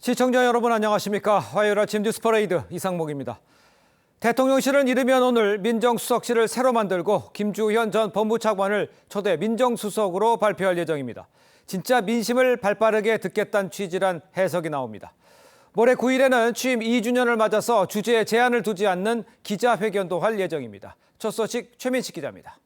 시청자 여러분 안녕하십니까? 화요일 아침 뉴스 퍼레이드 이상목입니다. 대통령실은 이르면 오늘 민정수석실을 새로 만들고 김주현 전 법무차관을 초대 민정수석으로 발표할 예정입니다. 진짜 민심을 발빠르게 듣겠다는 취지란 해석이 나옵니다. 모레 9일에는 취임 2주년을 맞아서 주제에 제한을 두지 않는 기자회견도 할 예정입니다. 첫 소식 최민식 기자입니다.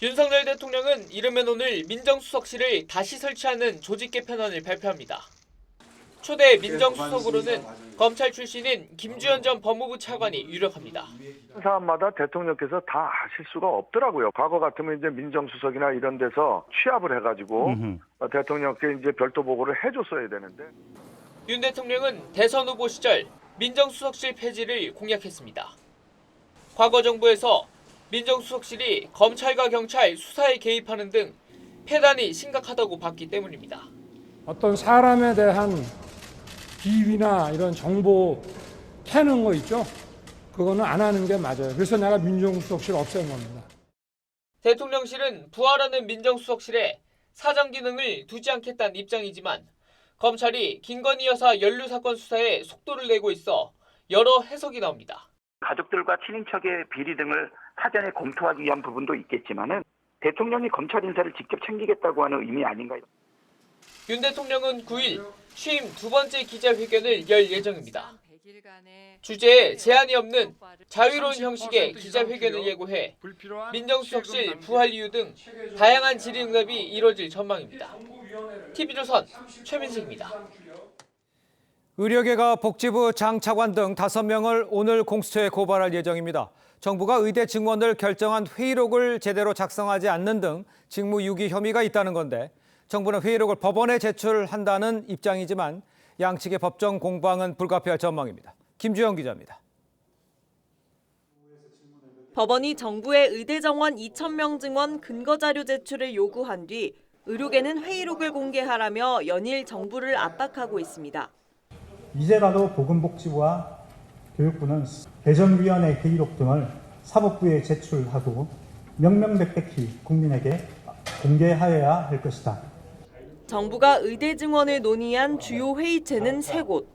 윤석열 대통령은 이르면 오늘 민정수석실을 다시 설치하는 조직 개편안을 발표합니다. 초대 민정수석으로는 검찰 출신인 김주현 전 법무부 차관이 유력합니다. 사람마다 대통령께서 다 아실 수가 없더라고요. 과거 같으면 이제 민정수석이나 이런 데서 취합을 해가지고 대통령께 이제 별도 보고를 해줬어야 되는데. 윤 대통령은 대선 후보 시절 민정수석실 폐지를 공약했습니다. 과거 정부에서 민정수석실이 검찰과 경찰 수사에 개입하는 등 폐단이 심각하다고 봤기 때문입니다. 어떤 사람에 대한 비위나 이런 정보 캐는 거 있죠? 그거는 안 하는 게 맞아요. 그래서 내가 민정수석실 없앤 겁니다. 대통령실은 부활하는 민정수석실에 사정 기능을 두지 않겠다는 입장이지만 검찰이 김건희 여사 연루 사건 수사에 속도를 내고 있어 여러 해석이 나옵니다. 가족들과 친인척의 비리 등을 사전에 검토하기 위한 부분도 있겠지만은 대통령이 검찰 인사를 직접 챙기겠다고 하는 의미 아닌가요? 윤 대통령은 9일 취임 두 번째 기자회견을 열 예정입니다. 주제에 제한이 없는 자유로운 형식의 기자회견을 예고해 민정수석실 부활 이유 등 다양한 질의응답이 이뤄질 전망입니다. TV조선 최민식입니다. 의료계가 복지부 장 차관 등 5명을 오늘 공수처에 고발할 예정입니다. 정부가 의대 증원을 결정한 회의록을 제대로 작성하지 않는 등 직무유기 혐의가 있다는 건데 정부는 회의록을 법원에 제출한다는 입장이지만 양측의 법정 공방은 불가피할 전망입니다. 김주영 기자입니다. 법원이 정부의 의대 정원 2,000명 증원 근거자료 제출을 요구한 뒤 의료계는 회의록을 공개하라며 연일 정부를 압박하고 있습니다. 이제라도 보건복지부와 교육부는 개정위원회 회의록 등을 사법부에 제출하고 명명백백히 국민에게 공개하여야 할 것이다. 정부가 의대 증원을 논의한 주요 회의체는 3곳.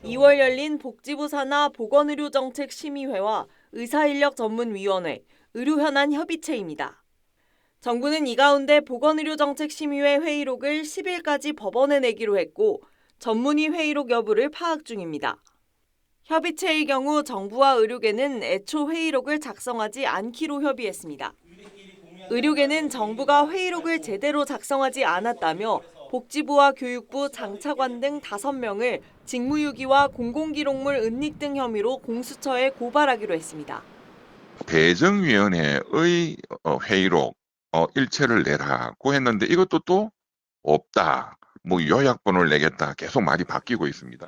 2월 열린 복지부 산하 보건의료정책심의회와 의사인력전문위원회, 의료현안 협의체입니다. 정부는 이 가운데 보건의료정책심의회 회의록을 10일까지 법원에 내기로 했고 전문의 회의록 여부를 파악 중입니다. 협의체의 경우 정부와 의료계는 애초 회의록을 작성하지 않기로 협의했습니다. 의료계는 정부가 회의록을 제대로 작성하지 않았다며 복지부와 교육부, 장차관 등 5명을 직무유기와 공공기록물 은닉 등 혐의로 공수처에 고발하기로 했습니다. 배정위원회의 회의록 일체를 내라고 했는데 이것도 또 없다. 요약본을 내겠다. 계속 말이 바뀌고 있습니다.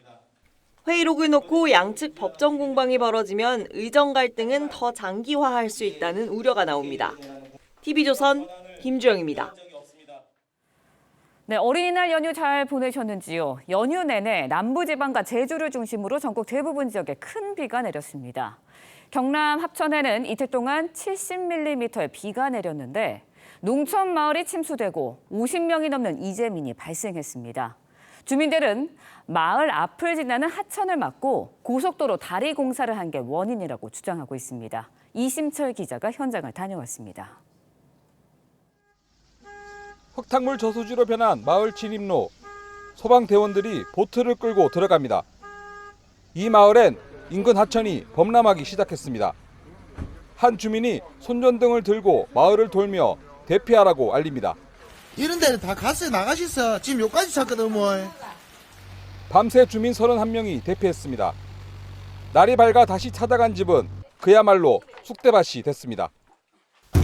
회의록을 놓고 양측 법정 공방이 벌어지면 의정 갈등은 더 장기화할 수 있다는 우려가 나옵니다. TV조선 김주영입니다. 네, 어린이날 연휴 잘 보내셨는지요? 연휴 내내 남부지방과 제주를 중심으로 전국 대부분 지역에 큰 비가 내렸습니다. 경남 합천에는 이틀 동안 70mm의 비가 내렸는데 농촌 마을이 침수되고 50명이 넘는 이재민이 발생했습니다. 주민들은 마을 앞을 지나는 하천을 막고 고속도로 다리 공사를 한 게 원인이라고 주장하고 있습니다. 이심철 기자가 현장을 다녀왔습니다. 흙탕물 저수지로 변한 마을 진입로. 소방대원들이 보트를 끌고 들어갑니다. 이 마을엔 인근 하천이 범람하기 시작했습니다. 한 주민이 손전등을 들고 마을을 돌며 대피하라고 알립니다. 이런 데는 다 갔어요. 나가셨어. 지금 여기까지 찼거든 뭐. 밤새 주민 31명이 대피했습니다. 날이 밝아 다시 찾아간 집은 그야말로 쑥대밭이 됐습니다.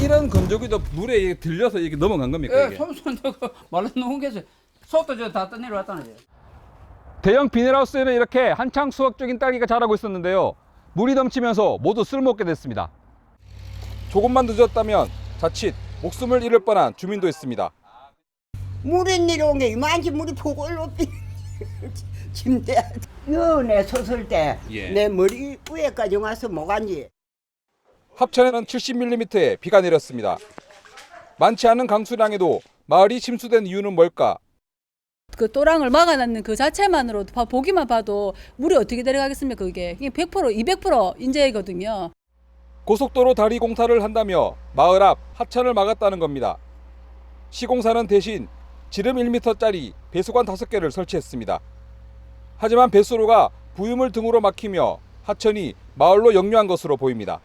이런 건조기도 물에 들려서 이게 넘어간 겁니까? 예, 손도 말로 놓은 게서 속도 다 떠내려왔다는 거예요. 대형 비닐하우스에는 이렇게 한창 수확 중인 딸기가 자라고 있었는데요. 물이 넘치면서 모두 쓸모없게 됐습니다. 조금만 늦었다면 자칫 목숨을 잃을 뻔한 주민도 있습니다. 물이 내려온 게 이만치 물이 폭을로 침대 내 섰을 때 내 머리 위에까지 와서 못 앉지. 합천에는 70mm의 비가 내렸습니다. 많지 않은 강수량에도 마을이 침수된 이유는 뭘까? 그 또랑을 막아놨는 그 자체만으로도 보기만 봐도 물이 어떻게 내려가겠습니까? 그게 100%, 200% 인재이거든요. 고속도로 다리 공사를 한다며 마을 앞 하천을 막았다는 겁니다. 시공사는 대신 지름 1m짜리 배수관 5개를 설치했습니다. 하지만 배수로가 부유물 등으로 막히며 하천이 마을로 역류한 것으로 보입니다.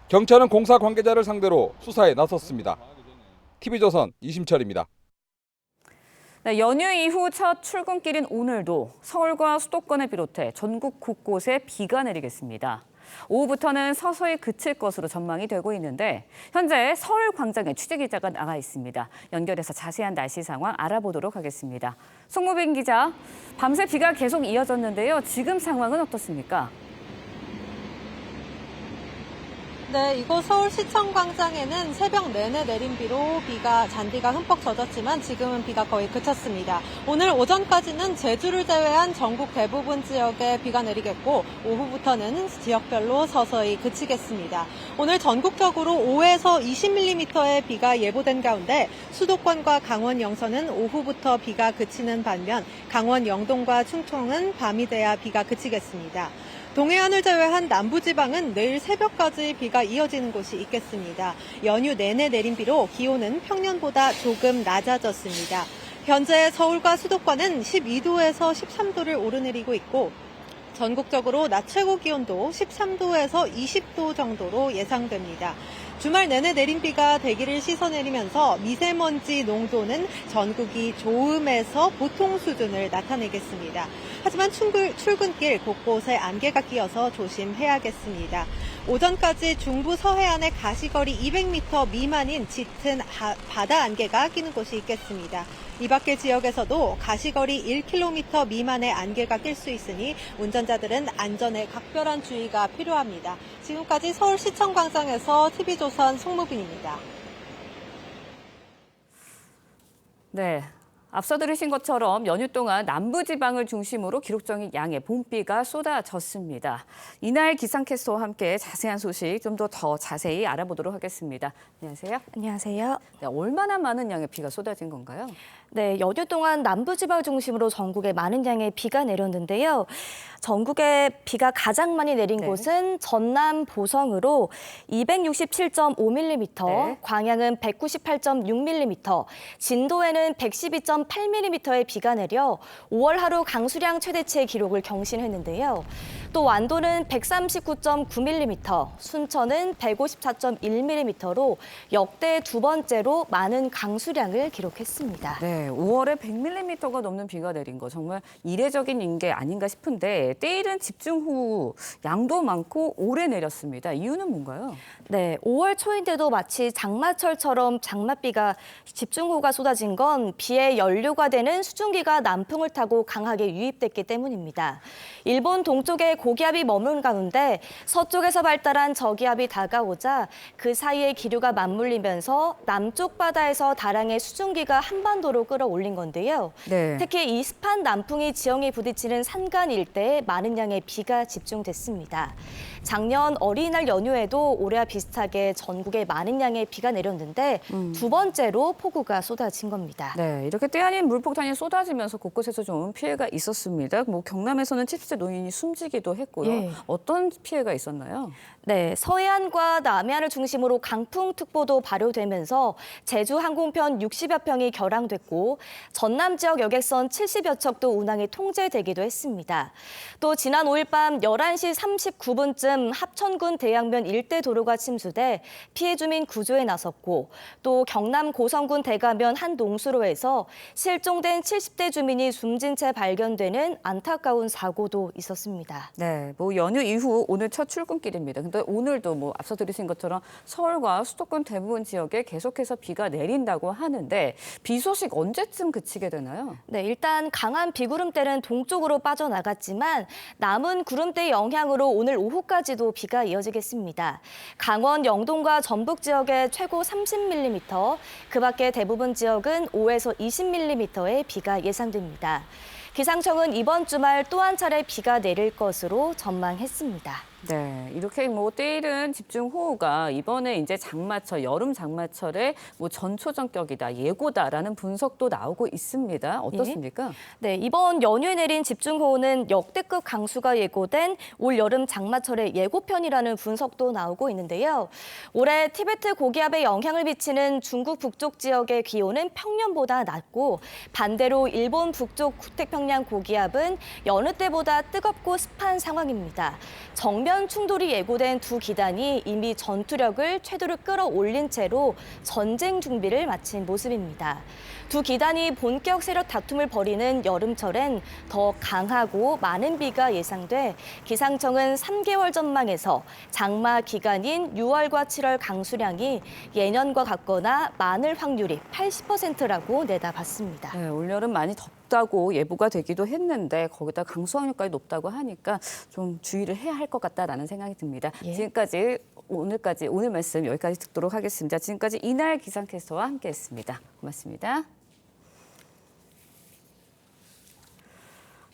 경찰은 공사 관계자를 상대로 수사에 나섰습니다. TV조선 이심철입니다. 네, 연휴 이후 첫 출근길인 오늘도 서울과 수도권을 비롯해 전국 곳곳에 비가 내리겠습니다. 오후부터는 서서히 그칠 것으로 전망이 되고 있는데 현재 서울 광장에 취재기자가 나가 있습니다. 연결해서 자세한 날씨 상황 알아보도록 하겠습니다. 송무빈 기자, 밤새 비가 계속 이어졌는데요. 지금 상황은 어떻습니까? 네, 이곳 서울시청 광장에는 새벽 내내 내린 비로 잔디가 흠뻑 젖었지만 지금은 비가 거의 그쳤습니다. 오늘 오전까지는 제주를 제외한 전국 대부분 지역에 비가 내리겠고 오후부터는 지역별로 서서히 그치겠습니다. 오늘 전국적으로 5에서 20mm의 비가 예보된 가운데 수도권과 강원 영서는 오후부터 비가 그치는 반면 강원 영동과 충청은 밤이 돼야 비가 그치겠습니다. 동해안을 제외한 남부지방은 내일 새벽까지 비가 이어지는 곳이 있겠습니다. 연휴 내내 내린 비로 기온은 평년보다 조금 낮아졌습니다. 현재 서울과 수도권은 12도에서 13도를 오르내리고 있고 전국적으로 낮 최고 기온도 13도에서 20도 정도로 예상됩니다. 주말 내내 내린 비가 대기를 씻어내리면서 미세먼지 농도는 전국이 좋음에서 보통 수준을 나타내겠습니다. 하지만 출근길 곳곳에 안개가 끼어서 조심해야겠습니다. 오전까지 중부 서해안의 가시거리 200m 미만인 짙은 바다 안개가 끼는 곳이 있겠습니다. 이 밖의 지역에서도 가시거리 1km 미만의 안개가 낄 수 있으니 운전자들은 안전에 각별한 주의가 필요합니다. 지금까지 서울시청 광장에서 TV조선 송무빈입니다. 네. 앞서 들으신 것처럼 연휴 동안 남부지방을 중심으로 기록적인 양의 봄비가 쏟아졌습니다. 이날 기상캐스터와 함께 자세한 소식 좀 더 자세히 알아보도록 하겠습니다. 안녕하세요. 안녕하세요. 네, 얼마나 많은 양의 비가 쏟아진 건가요? 네, 연휴 동안 남부지방 중심으로 전국에 많은 양의 비가 내렸는데요. 전국에 비가 가장 많이 내린 곳은 전남 보성으로 267.5mm, 광양은 198.6mm, 진도에는 112.8mm의 비가 내려 5월 하루 강수량 최대치의 기록을 경신했는데요. 또 완도는 139.9mm, 순천은 154.1mm로 역대 두 번째로 많은 강수량을 기록했습니다. 네, 5월에 100mm가 넘는 비가 내린 거 정말 이례적인 게 아닌가 싶은데 때이른 집중 후 양도 많고 오래 내렸습니다. 이유는 뭔가요? 네, 5월 초인데도 마치 장마철처럼 장맛비가 집중호우가 쏟아진 건 비의 연료가 되는 수증기가 남풍을 타고 강하게 유입됐기 때문입니다. 일본 동쪽에 고기압이 머문 가운데 서쪽에서 발달한 저기압이 다가오자 그 사이에 기류가 맞물리면서 남쪽 바다에서 다량의 수증기가 한반도로 끌어올린 건데요. 네. 특히 이 습한 남풍이 지형에 부딪히는 산간 일대에 많은 양의 비가 집중됐습니다. 작년 어린이날 연휴에도 올해와 비슷하게 전국에 많은 양의 비가 내렸는데 두 번째로 폭우가 쏟아진 겁니다. 네, 이렇게 때 아닌 물폭탄이 쏟아지면서 곳곳에서 좀 피해가 있었습니다. 경남에서는 70세 노인이 숨지기도 했고요. 예. 어떤 피해가 있었나요? 네, 서해안과 남해안을 중심으로 강풍특보도 발효되면서 제주 항공편 60여 평이 결항됐고 전남 지역 여객선 70여 척도 운항이 통제되기도 했습니다. 또 지난 5일 밤 11시 39분쯤 합천군 대양면 일대 도로가 침수돼 피해 주민 구조에 나섰고 또 경남 고성군 대가면 한 농수로에서 실종된 70대 주민이 숨진 채 발견되는 안타까운 사고도 있었습니다. 네, 연휴 이후 오늘 첫 출근길입니다. 근데 오늘도 앞서 들으신 것처럼 서울과 수도권 대부분 지역에 계속해서 비가 내린다고 하는데 비 소식 언제쯤 그치게 되나요? 네, 일단 강한 비구름대는 동쪽으로 빠져나갔지만 남은 구름대의 영향으로 오늘 오후까지도 비가 이어지겠습니다. 강원 영동과 전북 지역에 최고 30mm, 그 밖에 대부분 지역은 5에서 20mm의 비가 예상됩니다. 기상청은 이번 주말 또 한 차례 비가 내릴 것으로 전망했습니다. 네, 이렇게 뭐 때이른 집중호우가 이번에 이제 장마철, 여름 장마철의 뭐 전초전격이다, 예고다라는 분석도 나오고 있습니다. 어떻습니까? 네, 이번 연휴에 내린 집중호우는 역대급 강수가 예고된 올 여름 장마철의 예고편이라는 분석도 나오고 있는데요. 올해 티베트 고기압에 영향을 미치는 중국 북쪽 지역의 기온은 평년보다 낮고 반대로 일본 북쪽 태평양 고기압은 여느 때보다 뜨겁고 습한 상황입니다. 정면 충돌이 예고된 두 기단이 이미 전투력을 최대로 끌어올린 채로 전쟁 준비를 마친 모습입니다. 두 기단이 본격 세력 다툼을 벌이는 여름철엔 더 강하고 많은 비가 예상돼 기상청은 3개월 전망에서 장마 기간인 6월과 7월 강수량이 예년과 같거나 많을 확률이 80%라고 내다봤습니다. 네, 올여름 많이 덥다고 예보가 되기도 했는데 거기다 강수 확률까지 높다고 하니까 좀 주의를 해야 할 것 같다라는 생각이 듭니다. 지금까지 오늘 말씀 여기까지 듣도록 하겠습니다. 지금까지 이날 기상캐스터와 함께했습니다. 고맙습니다.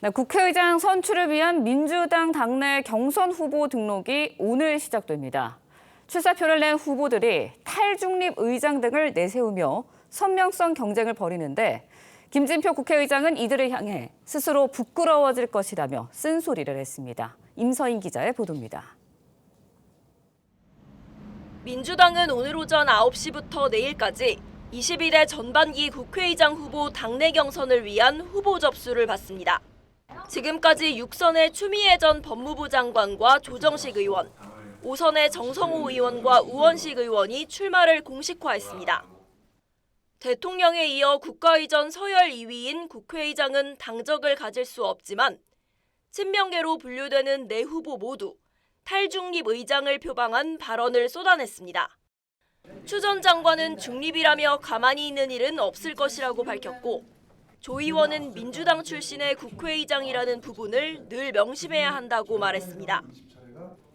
네, 국회의장 선출을 위한 민주당 당내 경선 후보 등록이 오늘 시작됩니다. 출사표를 낸 후보들이 탈중립 의장 등을 내세우며 선명성 경쟁을 벌이는데 김진표 국회의장은 이들을 향해 스스로 부끄러워질 것이라며 쓴소리를 했습니다. 임서인 기자의 보도입니다. 민주당은 오늘 오전 9시부터 내일까지 21대 전반기 국회의장 후보 당내 경선을 위한 후보 접수를 받습니다. 지금까지 6선의 추미애 전 법무부 장관과 조정식 의원, 5선의 정성호 의원과 우원식 의원이 출마를 공식화했습니다. 대통령에 이어 국가의전 서열 2위인 국회의장은 당적을 가질 수 없지만 친명계로 분류되는 네 후보 모두 탈중립 의장을 표방한 발언을 쏟아냈습니다. 추 전 장관은 중립이라며 가만히 있는 일은 없을 것이라고 밝혔고 조 의원은 민주당 출신의 국회의장이라는 부분을 늘 명심해야 한다고 말했습니다.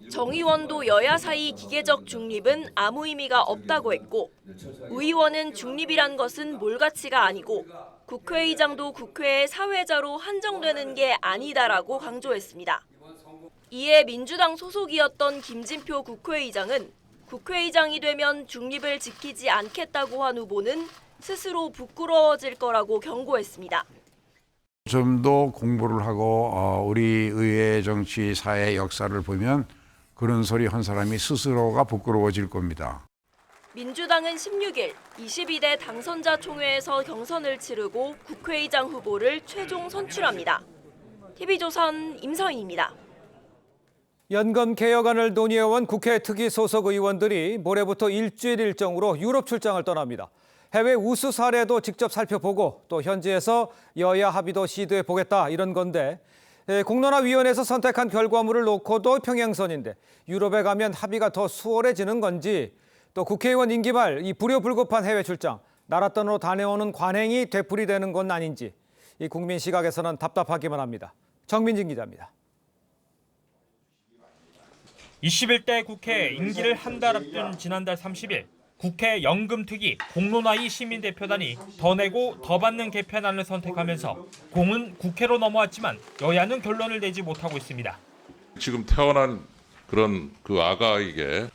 정 의원도 여야 사이 기계적 중립은 아무 의미가 없다고 했고 우 의원은 중립이란 것은 몰가치가 아니고 국회의장도 국회의 사회자로 한정되는 게 아니다라고 강조했습니다. 이에 민주당 소속이었던 김진표 국회의장은 국회의장이 되면 중립을 지키지 않겠다고 한 후보는 스스로 부끄러워질 거라고 경고했습니다. 좀 더 공부를 하고 우리 의회 정치 사회 역사를 보면 그런 소리 한 사람이 스스로가 부끄러워질 겁니다. 민주당은 16일 22대 당선자 총회에서 경선을 치르고 국회의장 후보를 최종 선출합니다. TV조선 임서인입니다. 연금 개혁안을 논의해온 국회 특위 소속 의원들이 모레부터 일주일 일정으로 유럽 출장을 떠납니다. 해외 우수 사례도 직접 살펴보고 또 현지에서 여야 합의도 시도해보겠다 이런 건데 공론화위원회에서 선택한 결과물을 놓고도 평행선인데 유럽에 가면 합의가 더 수월해지는 건지 또 국회의원 임기 말 이 불효불급한 해외 출장, 나라 떠나러 다녀오는 관행이 되풀이되는 건 아닌지 이 국민 시각에서는 답답하기만 합니다. 정민진 기자입니다. 21대 국회 임기를 한 달 앞둔 지난달 30일 국회 연금특위 공론화위 시민대표단이 더 내고 더 받는 개편안을 선택하면서 공은 국회로 넘어왔지만 여야는 결론을 내지 못하고 있습니다. 지금 태어난 그런 그 아가에게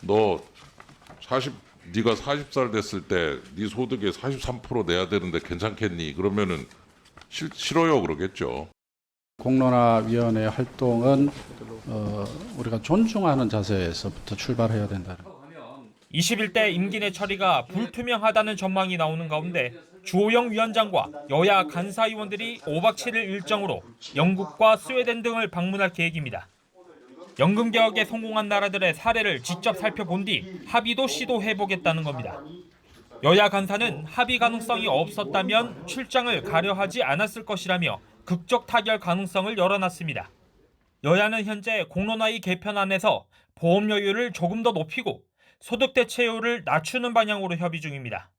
네가 40살 됐을 때 네 소득의 43% 내야 되는데 괜찮겠니? 그러면은 싫어요 그러겠죠. 공론화위원회 활동은 우리가 존중하는 자세에서부터 출발해야 된다. 21대 임기 내 처리가 불투명하다는 전망이 나오는 가운데 주호영 위원장과 여야 간사위원들이 5박 7일 일정으로 영국과 스웨덴 등을 방문할 계획입니다. 연금 개혁에 성공한 나라들의 사례를 직접 살펴본 뒤 합의도 시도해보겠다는 겁니다. 여야 간사는 합의 가능성이 없었다면 출장을 가려하지 않았을 것이라며 극적 타결 가능성을 열어놨습니다. 여야는 현재 공론화위 개편안에서 보험료율을 조금 더 높이고 소득 대체율을 낮추는 방향으로 협의 중입니다.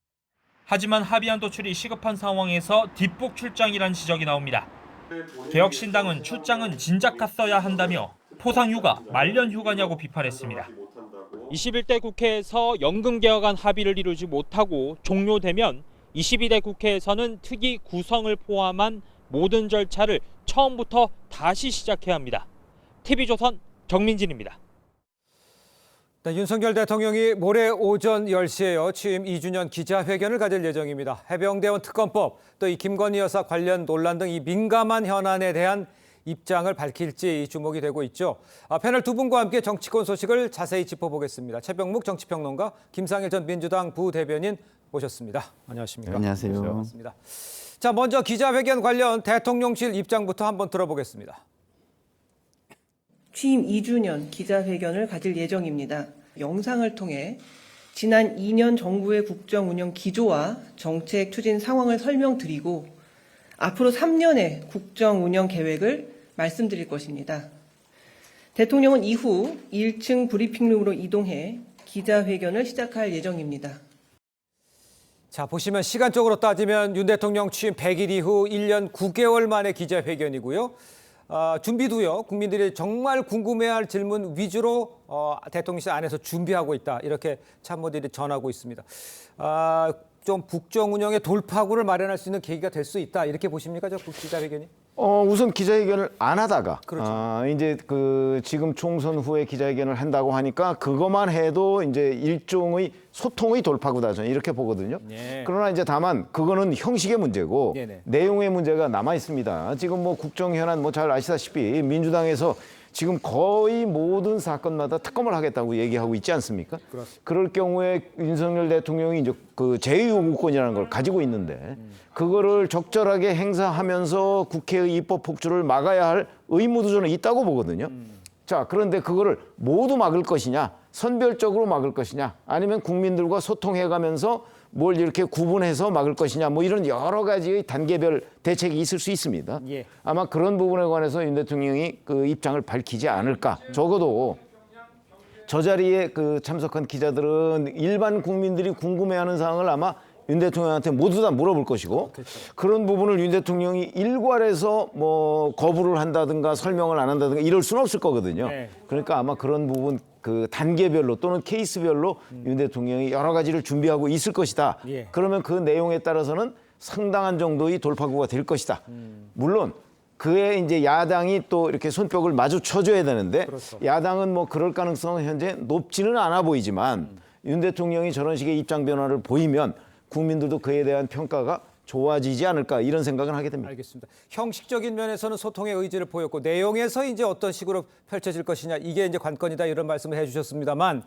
하지만 합의안 도출이 시급한 상황에서 뒷북 출장이란 지적이 나옵니다. 개혁신당은 출장은 진작 갔어야 한다며 포상휴가, 말년휴가냐고 비판했습니다. 21대 국회에서 연금개혁안 합의를 이루지 못하고 종료되면 22대 국회에서는 특위 구성을 포함한 모든 절차를 처음부터 다시 시작해야 합니다. TV조선 정민진입니다. 네, 윤석열 대통령이 모레 오전 10시에요. 취임 2주년 기자회견을 가질 예정입니다. 해병대원 특검법, 또 이 김건희 여사 관련 논란 등 이 민감한 현안에 대한 입장을 밝힐지 주목이 되고 있죠. 패널 두 분과 함께 정치권 소식을 자세히 짚어보겠습니다. 최병묵 정치평론가, 김상일 전 민주당 부대변인 모셨습니다. 안녕하십니까? 안녕하세요. 반갑습니다. 자, 먼저 기자회견 관련 대통령실 입장부터 한번 들어보겠습니다. 취임 2주년 기자회견을 가질 예정입니다. 영상을 통해 지난 2년 정부의 국정 운영 기조와 정책 추진 상황을 설명드리고 앞으로 3년의 국정 운영 계획을 말씀드릴 것입니다. 대통령은 이후 1층 브리핑룸으로 이동해 기자회견을 시작할 예정입니다. 자, 보시면 시간적으로 따지면 윤 대통령 취임 100일 이후 1년 9개월 만에 기자회견이고요. 준비도요. 국민들이 정말 궁금해할 질문 위주로 대통령실 안에서 준비하고 있다. 이렇게 참모들이 전하고 있습니다. 좀 국정 운영의 돌파구를 마련할 수 있는 계기가 될 수 있다. 이렇게 보십니까? 저 기자회견이? 우선 기자회견을 안 하다가 그렇죠. 이제 지금 총선 후에 기자회견을 한다고 하니까 그것만 해도 이제 일종의 소통의 돌파구다 저는 이렇게 보거든요. 네. 그러나 이제 다만 그거는 형식의 문제고 네네. 내용의 문제가 남아 있습니다. 지금 뭐 국정 현안 잘 아시다시피 민주당에서 지금 거의 모든 사건마다 특검을 하겠다고 얘기하고 있지 않습니까? 그렇습니다. 그럴 경우에 윤석열 대통령이 이제 그 제2요구권이라는 걸 가지고 있는데 그거를 적절하게 행사하면서 국회의 입법 폭주를 막아야 할 의무도 저는 있다고 보거든요. 자, 그런데 그거를 모두 막을 것이냐, 선별적으로 막을 것이냐, 아니면 국민들과 소통해가면서 뭘 이렇게 구분해서 막을 것이냐, 뭐 이런 여러 가지의 단계별 대책이 있을 수 있습니다. 예. 아마 그런 부분에 관해서 윤 대통령이 그 입장을 밝히지 않을까. 적어도 저 자리에 참석한 기자들은 일반 국민들이 궁금해하는 사항을 아마 윤 대통령한테 모두 다 물어볼 것이고 그런 부분을 윤 대통령이 일괄해서 뭐 거부를 한다든가 설명을 안 한다든가 이럴 수는 없을 거거든요. 네. 그러니까 아마 그런 부분 단계별로 또는 케이스별로 윤 대통령이 여러 가지를 준비하고 있을 것이다. 예. 그러면 그 내용에 따라서는 상당한 정도의 돌파구가 될 것이다. 물론 그에 이제 야당이 또 이렇게 손뼉을 마주쳐줘야 되는데 그렇죠. 야당은 뭐 그럴 가능성은 현재 높지는 않아 보이지만 윤 대통령이 저런 식의 입장 변화를 보이면 국민들도 그에 대한 평가가 좋아지지 않을까 이런 생각을 하게 됩니다. 알겠습니다. 형식적인 면에서는 소통의 의지를 보였고 내용에서 이제 어떤 식으로 펼쳐질 것이냐 이게 이제 관건이다 이런 말씀을 해주셨습니다만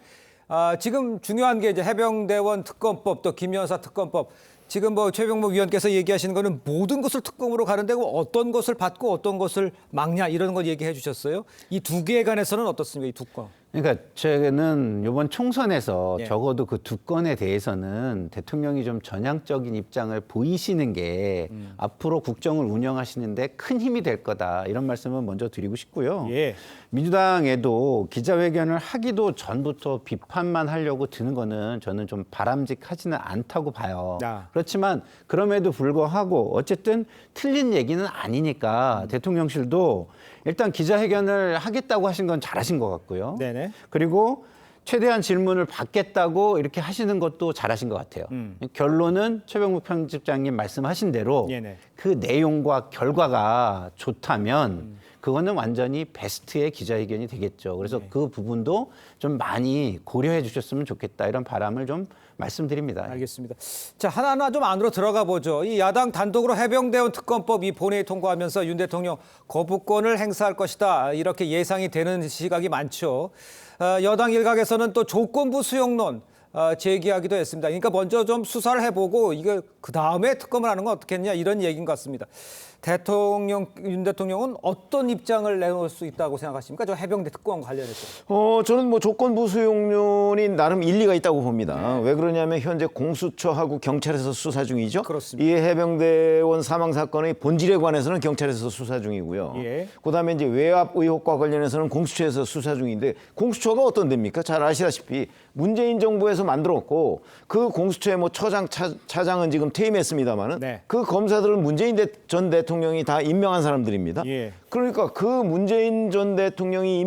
지금 중요한 게 이제 해병대원 특검법 또 김여사 특검법 지금 뭐 최병묵 위원께서 얘기하시는 거는 모든 것을 특검으로 가는데 어떤 것을 받고 어떤 것을 막냐 이런 걸 얘기해 주셨어요. 이 두 개에 관해서는 어떻습니까? 이 두 건. 그러니까 저는 이번 총선에서 예. 적어도 그 두 건에 대해서는 대통령이 좀 전향적인 입장을 보이시는 게 앞으로 국정을 운영하시는데 큰 힘이 될 거다 이런 말씀을 먼저 드리고 싶고요. 예. 민주당에도 기자회견을 하기도 전부터 비판만 하려고 드는 거는 저는 좀 바람직하지는 않다고 봐요. 그렇지만 그럼에도 불구하고 어쨌든 틀린 얘기는 아니니까 대통령실도 일단 기자회견을 하겠다고 하신 건 잘하신 것 같고요. 네네. 그리고 최대한 질문을 받겠다고 이렇게 하시는 것도 잘하신 것 같아요. 결론은 최병묵 편집장님 말씀하신 대로 네네. 그 내용과 결과가 좋다면 그거는 완전히 베스트의 기자회견이 되겠죠. 그래서 그 부분도 좀 많이 고려해 주셨으면 좋겠다 이런 바람을 좀 말씀드립니다. 알겠습니다. 자, 하나하나 좀 안으로 들어가 보죠. 이 야당 단독으로 해병대원 특검법 이 본회의 통과하면서 윤 대통령 거부권을 행사할 것이다. 이렇게 예상이 되는 시각이 많죠. 여당 일각에서는 또 조건부 수용론 제기하기도 했습니다. 그러니까 먼저 좀 수사를 해보고 이거 그 다음에 특검을 하는 건 어떻겠냐 이런 얘기인 것 같습니다. 윤 대통령은 어떤 입장을 내놓을 수 있다고 생각하십니까? 저 해병대 특검 관련해서. 저는 뭐 조건부 수용론이 나름 일리가 있다고 봅니다. 왜 그러냐면 현재 공수처하고 경찰에서 수사 중이죠. 그렇습니다. 이 해병대원 사망 사건의 본질에 관해서는 경찰에서 수사 중이고요. 예. 그다음에 이제 외압 의혹과 관련해서는 공수처에서 수사 중인데 공수처가 어떤 데입니까? 잘 아시다시피 문재인 정부에서 만들었고 그 공수처의 뭐 처장, 차장은 지금 퇴임했습니다만은 네. 그 검사들은 문재인 전 대통령이 다 임명한 사람들입니다. 예. 그러니까 그 문재인 전 대통령이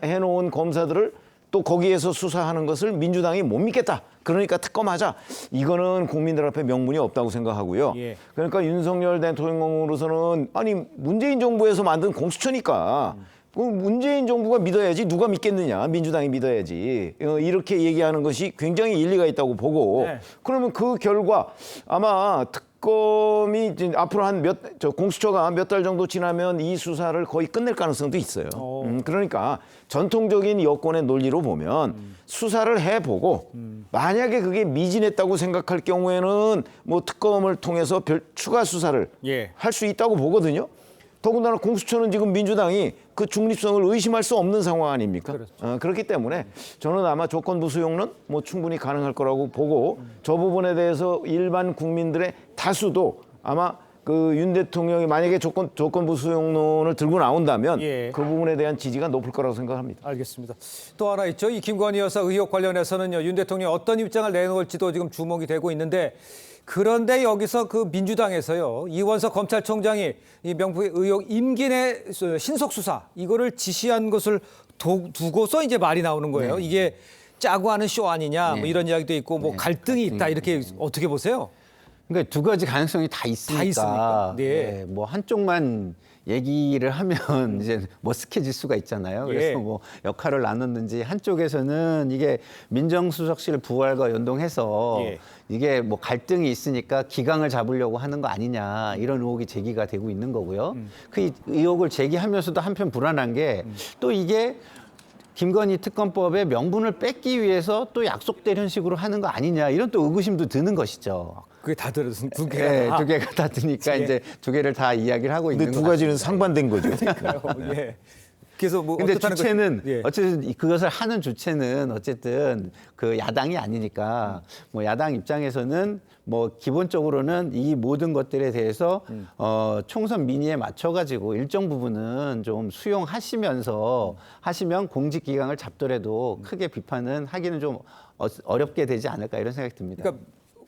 해놓은 검사들을 또 거기에서 수사하는 것을 민주당이 못 믿겠다. 그러니까 특검하자. 이거는 국민들 앞에 명분이 없다고 생각하고요. 예. 그러니까 윤석열 대통령으로서는 아니 문재인 정부에서 만든 공수처니까 문재인 정부가 믿어야지 누가 믿겠느냐. 민주당이 믿어야지. 이렇게 얘기하는 것이 굉장히 일리가 있다고 보고 네. 그러면 그 결과 아마 특검이 이제 앞으로 공수처가 몇 달 정도 지나면 이 수사를 거의 끝낼 가능성도 있어요. 그러니까 전통적인 여권의 논리로 보면 수사를 해보고 만약에 그게 미진했다고 생각할 경우에는 뭐 특검을 통해서 추가 수사를 예. 할 수 있다고 보거든요. 더군다나 공수처는 지금 민주당이 그 중립성을 의심할 수 없는 상황 아닙니까? 그렇기 때문에 저는 아마 조건부 수용은 뭐 충분히 가능할 거라고 보고 저 부분에 대해서 일반 국민들의 다수도 아마 그 윤 대통령이 만약에 조건부 수용론을 들고 나온다면 예. 그 부분에 대한 지지가 높을 거라고 생각합니다. 알겠습니다. 또 하나 있죠. 이 김건희 여사 의혹 관련해서는요. 윤 대통령이 어떤 입장을 내놓을지도 지금 주목이 되고 있는데 그런데 여기서 그 민주당에서요. 이원석 검찰총장이 이 명품 의혹 임기 내 신속 수사 이거를 지시한 것을 두고서 이제 말이 나오는 거예요. 네. 이게 짜고 하는 쇼 아니냐 뭐 네. 이런 이야기도 있고 뭐 갈등이 있다 이렇게 어떻게 보세요? 그러니까 두 가지 가능성이 다 있으니까. 다 있습니까? 네. 네, 뭐 한쪽만 얘기를 하면 이제 머쓱해질 수가 있잖아요. 그래서 예. 뭐 역할을 나눴는지 한쪽에서는 이게 민정수석실 부활과 연동해서 예. 이게 뭐 갈등이 있으니까 기강을 잡으려고 하는 거 아니냐 이런 의혹이 제기가 되고 있는 거고요. 그 의혹을 제기하면서도 한편 불안한 게 또 이게 김건희 특검법의 명분을 뺏기 위해서 또 약속된 형식으로 하는 거 아니냐 이런 또 의구심도 드는 것이죠. 그게 다 들어서 두 개가 네, 다. 두 개가 다 드니까 예. 이제 두 개를 다 이야기를 하고 있는 근데 것 두 가지는 같습니다. 상반된 거죠. 예. 그래서 뭐 근데 어떻다는 주체는 예. 어쨌든 그것을 하는 주체는 어쨌든 그 야당이 아니니까 뭐 야당 입장에서는 뭐 기본적으로는 이 모든 것들에 대해서 총선 민의에 맞춰 가지고 일정 부분은 좀 수용하시면서 하시면 공직 기강을 잡더라도 크게 비판은 하기는 좀 어렵게 되지 않을까 이런 생각이 듭니다. 그러니까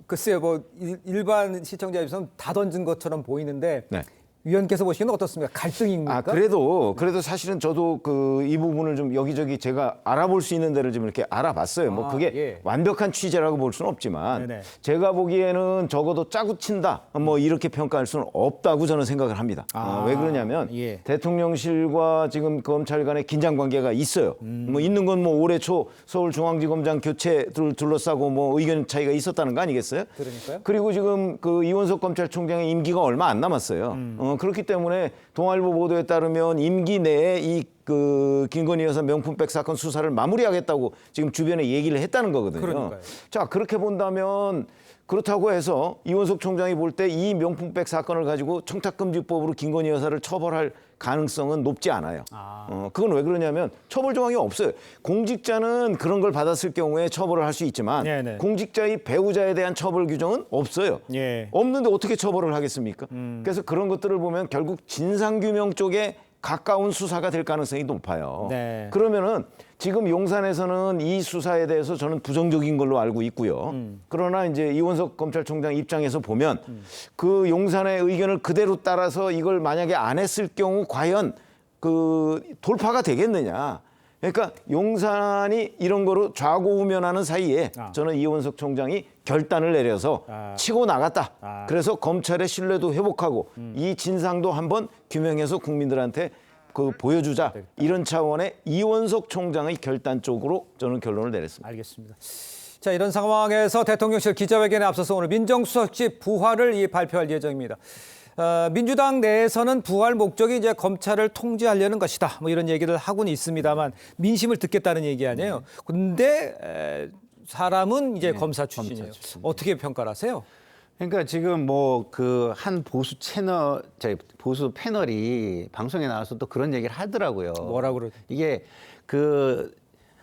글쎄요, 뭐 일반 시청자 입장에서는 다 던진 것처럼 보이는데 네. 위원께서 보시기에는 어떻습니까? 갈등입니까? 그래도 사실은 저도 그 이 부분을 좀 여기저기 제가 알아볼 수 있는 데를 좀 이렇게 알아봤어요. 뭐 그게 예. 완벽한 취재라고 볼 수는 없지만 네네. 제가 보기에는 적어도 짜고 친다 뭐 이렇게 평가할 수는 없다고 저는 생각을 합니다. 왜 그러냐면 예. 대통령실과 지금 검찰 간의 긴장 관계가 있어요. 뭐 있는 건 뭐 올해 초 서울중앙지검장 교체를 둘러싸고 뭐 의견 차이가 있었다는 거 아니겠어요? 그러니까요. 그리고 지금 그 이원석 검찰총장의 임기가 얼마 안 남았어요. 그렇기 때문에 동아일보 보도에 따르면 임기 내에 그 김건희 여사 명품백 사건 수사를 마무리하겠다고 지금 주변에 얘기를 했다는 거거든요. 그러니까요. 자, 그렇게 본다면 그렇다고 해서 이원석 총장이 볼 때 이 명품백 사건을 가지고 청탁금지법으로 김건희 여사를 처벌할 가능성은 높지 않아요. 그건 왜 그러냐면 처벌 조항이 없어요. 공직자는 그런 걸 받았을 경우에 처벌을 할 수 있지만 네네. 공직자의 배우자에 대한 처벌 규정은 없어요. 예. 없는데 어떻게 처벌을 하겠습니까? 그래서 그런 것들을 보면 결국 진상규명 쪽에 가까운 수사가 될 가능성이 높아요. 네. 그러면은 지금 용산에서는 이 수사에 대해서 저는 부정적인 걸로 알고 있고요. 그러나 이제 이원석 검찰총장 입장에서 보면 그 용산의 의견을 그대로 따라서 이걸 만약에 안 했을 경우 과연 그 돌파가 되겠느냐. 그러니까 용산이 이런 거로 좌고우면하는 사이에 저는 이원석 총장이 결단을 내려서 치고 나갔다. 그래서 검찰의 신뢰도 회복하고 이 진상도 한번 규명해서 국민들한테 그 보여주자. 이런 차원의 이원석 총장의 결단 쪽으로 저는 결론을 내렸습니다. 알겠습니다. 자, 이런 상황에서 대통령실 기자회견에 앞서서 오늘 민정수석실 부활을 발표할 예정입니다. 민주당 내에서는 부활 목적이 이제 검찰을 통제하려는 것이다. 뭐 이런 얘기를 하고는 있습니다만 민심을 듣겠다는 얘기 아니에요. 근데 사람은 이제 검사 출신이에요. 어떻게 평가를 하세요? 그러니까 지금 뭐 그 한 보수 패널이 방송에 나와서 또 그런 얘기를 하더라고요. 뭐라 그러죠? 이게 그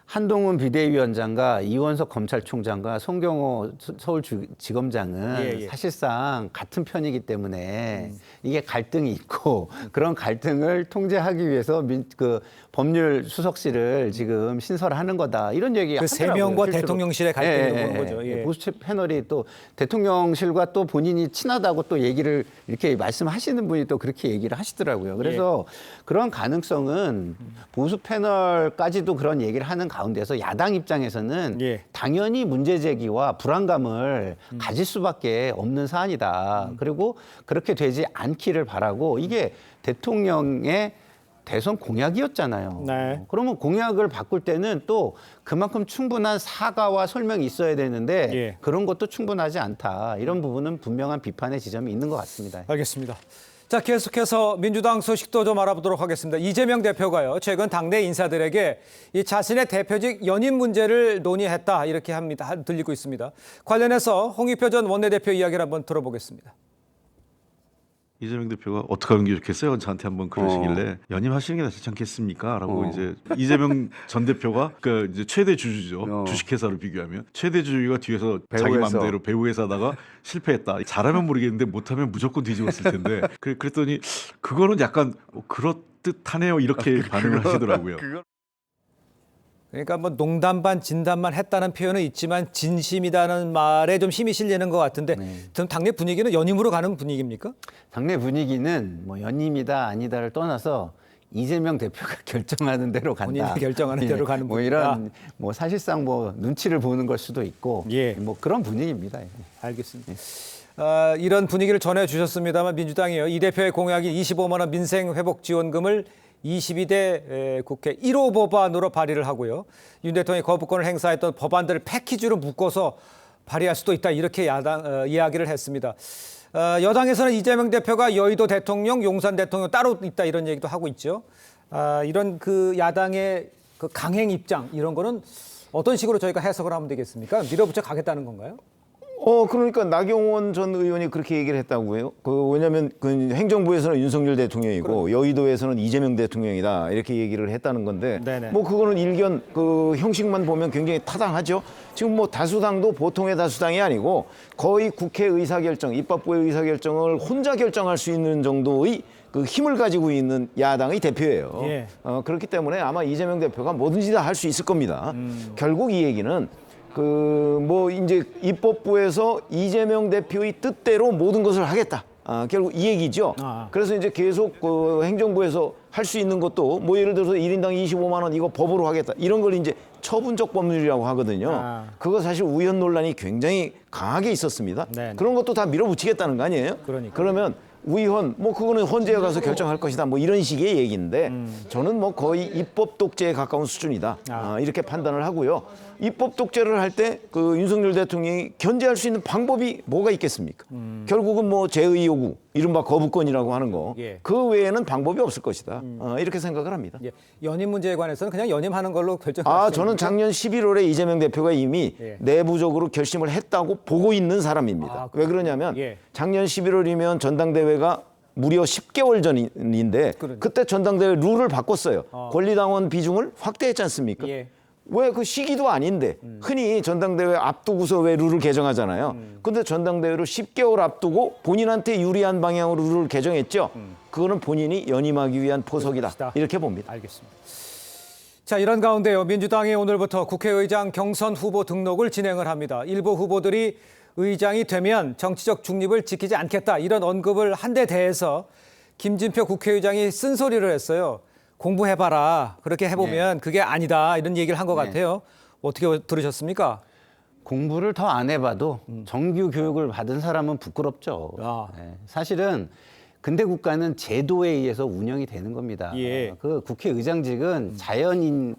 한동훈 비대위원장과 이원석 검찰총장과 송경호 서울지검장은 예. 사실상 같은 편이기 때문에 이게 갈등이 있고 그런 갈등을 통제하기 위해서 그 법률 수석실을 지금 신설하는 거다 이런 얘기 그 세 하더라고요. 명과 실제로. 대통령실의 갈등을 보는 거죠. 예. 보수 패널이 또 대통령실과 또 본인이 친하다고 또 얘기를 이렇게 말씀하시는 분이 또 그렇게 얘기를 하시더라고요. 그래서 그런 가능성은 보수 패널까지도 그런 얘기를 하는 가운데서 야당 입장에서는 당연히 문제 제기와 불안감을 가질 수밖에 없는 사안이다. 그리고 그렇게 되지 않기를 바라고 이게 대통령의 대선 공약이었잖아요. 그러면 공약을 바꿀 때는 또 그만큼 충분한 사과와 설명이 있어야 되는데 그런 것도 충분하지 않다. 이런 부분은 분명한 비판의 지점이 있는 것 같습니다. 알겠습니다. 자, 계속해서 민주당 소식도 좀 알아보도록 하겠습니다. 이재명 대표가요, 최근 당내 인사들에게 이 자신의 대표직 연임 문제를 논의했다 이렇게 들리고 있습니다. 관련해서 홍익표 전 원내대표 이야기를 한번 들어보겠습니다. 이재명 대표가 어떻게 하는 게 좋겠어요? 저한테 한번 그러시길래 연임하시는 게 낫지 않겠습니까? 라고 이제 이재명 전 대표가 그 이제 최대 주주죠. 주식회사를 비교하면 최대 주주가 뒤에서 자기 마음대로 배우회사다가 실패했다. 잘하면 모르겠는데 못하면 무조건 뒤집었을 텐데 그랬더니 그거는 약간 그렇듯하네요. 이렇게 반응을 하시더라고요. 그러니까 뭐 농담 반 진담만 했다는 표현은 있지만 진심이라는 말에 좀 힘이 실리는 것 같은데 그럼 당내 분위기는 연임으로 가는 분위기입니까? 당내 분위기는 뭐 연임이다 아니다를 떠나서 이재명 대표가 결정하는 대로 간다. 본인이 결정하는 대로 가는 뭐 이런 뭐 사실상 뭐 눈치를 보는 걸 수도 있고 뭐 그런 분위기입니다. 알겠습니다. 이런 분위기를 전해주셨습니다만 민주당이요. 이 대표의 공약인 25만 원 민생회복지원금을 22대 국회 1호 법안으로 발의를 하고요. 윤 대통령이 거부권을 행사했던 법안들을 패키지로 묶어서 발의할 수도 있다 이렇게 이야기를 했습니다. 여당에서는 이재명 대표가 여의도 대통령, 용산 대통령 따로 있다 이런 얘기도 하고 있죠. 이런 그 야당의 그 강행 입장 이런 거는 어떤 식으로 저희가 해석을 하면 되겠습니까? 밀어붙여 가겠다는 건가요? 그러니까 나경원 전 의원이 그렇게 얘기를 했다고요. 왜냐하면 그 행정부에서는 윤석열 대통령이고 여의도에서는 이재명 대통령이다 이렇게 얘기를 했다는 건데 뭐 그거는 일견 그 형식만 보면 굉장히 타당하죠. 지금 뭐 다수당도 보통의 다수당이 아니고 거의 국회 의사결정, 입법부의 의사결정을 혼자 결정할 수 있는 정도의 그 힘을 가지고 있는 야당의 대표예요. 그렇기 때문에 아마 이재명 대표가 뭐든지 다 할 수 있을 겁니다. 결국 이 얘기는 뭐 이제 입법부에서 이재명 대표의 뜻대로 모든 것을 하겠다. 결국 이 얘기죠. 그래서 이제 계속 그 행정부에서 할 수 있는 것도 뭐 예를 들어서 1인당 25만 원 이거 법으로 하겠다. 이런 걸 이제 처분적 법률이라고 하거든요. 그거 사실 우연 논란이 굉장히 강하게 있었습니다. 그런 것도 다 밀어붙이겠다는 거 아니에요? 그러면 위헌, 뭐 그거는 헌재에 가서 결정할 것이다. 뭐 이런 식의 얘기인데 저는 뭐 거의 입법 독재에 가까운 수준이다. 이렇게 판단을 하고요. 입법 독재를 할 때 그 윤석열 대통령이 견제할 수 있는 방법이 뭐가 있겠습니까? 결국은 뭐 제의 요구, 이른바 거부권이라고 하는 거. 그 외에는 방법이 없을 것이다. 이렇게 생각을 합니다. 연임 문제에 관해서는 그냥 연임하는 걸로 결정하시죠. 저는 작년 11월에 이재명 대표가 이미 내부적으로 결심을 했다고 보고 있는 사람입니다. 왜 그러냐면 작년 11월이면 전당대회가 무려 10개월 전인데 그때 전당대회 룰을 바꿨어요. 권리당원 비중을 확대했지 않습니까? 왜 그 시기도 아닌데 흔히 전당대회 앞두고서 왜 룰을 개정하잖아요. 근데 전당대회를 10개월 앞두고 본인한테 유리한 방향으로 룰을 개정했죠. 그거는 본인이 연임하기 위한 포석이다. 이렇게 봅니다. 알겠습니다. 자, 이런 가운데요. 민주당이 오늘부터 국회의장 경선 후보 등록을 진행을 합니다. 일부 후보들이 의장이 되면 정치적 중립을 지키지 않겠다 이런 언급을 한 데 대해서 김진표 국회의장이 쓴소리를 했어요. 공부해봐라. 그렇게 해보면 그게 아니다. 이런 얘기를 한 것 같아요. 어떻게 들으셨습니까? 공부를 더 안 해봐도 정규 교육을 받은 사람은 부끄럽죠. 사실은 근대 국가는 제도에 의해서 운영이 되는 겁니다. 그 국회의장직은 자연인이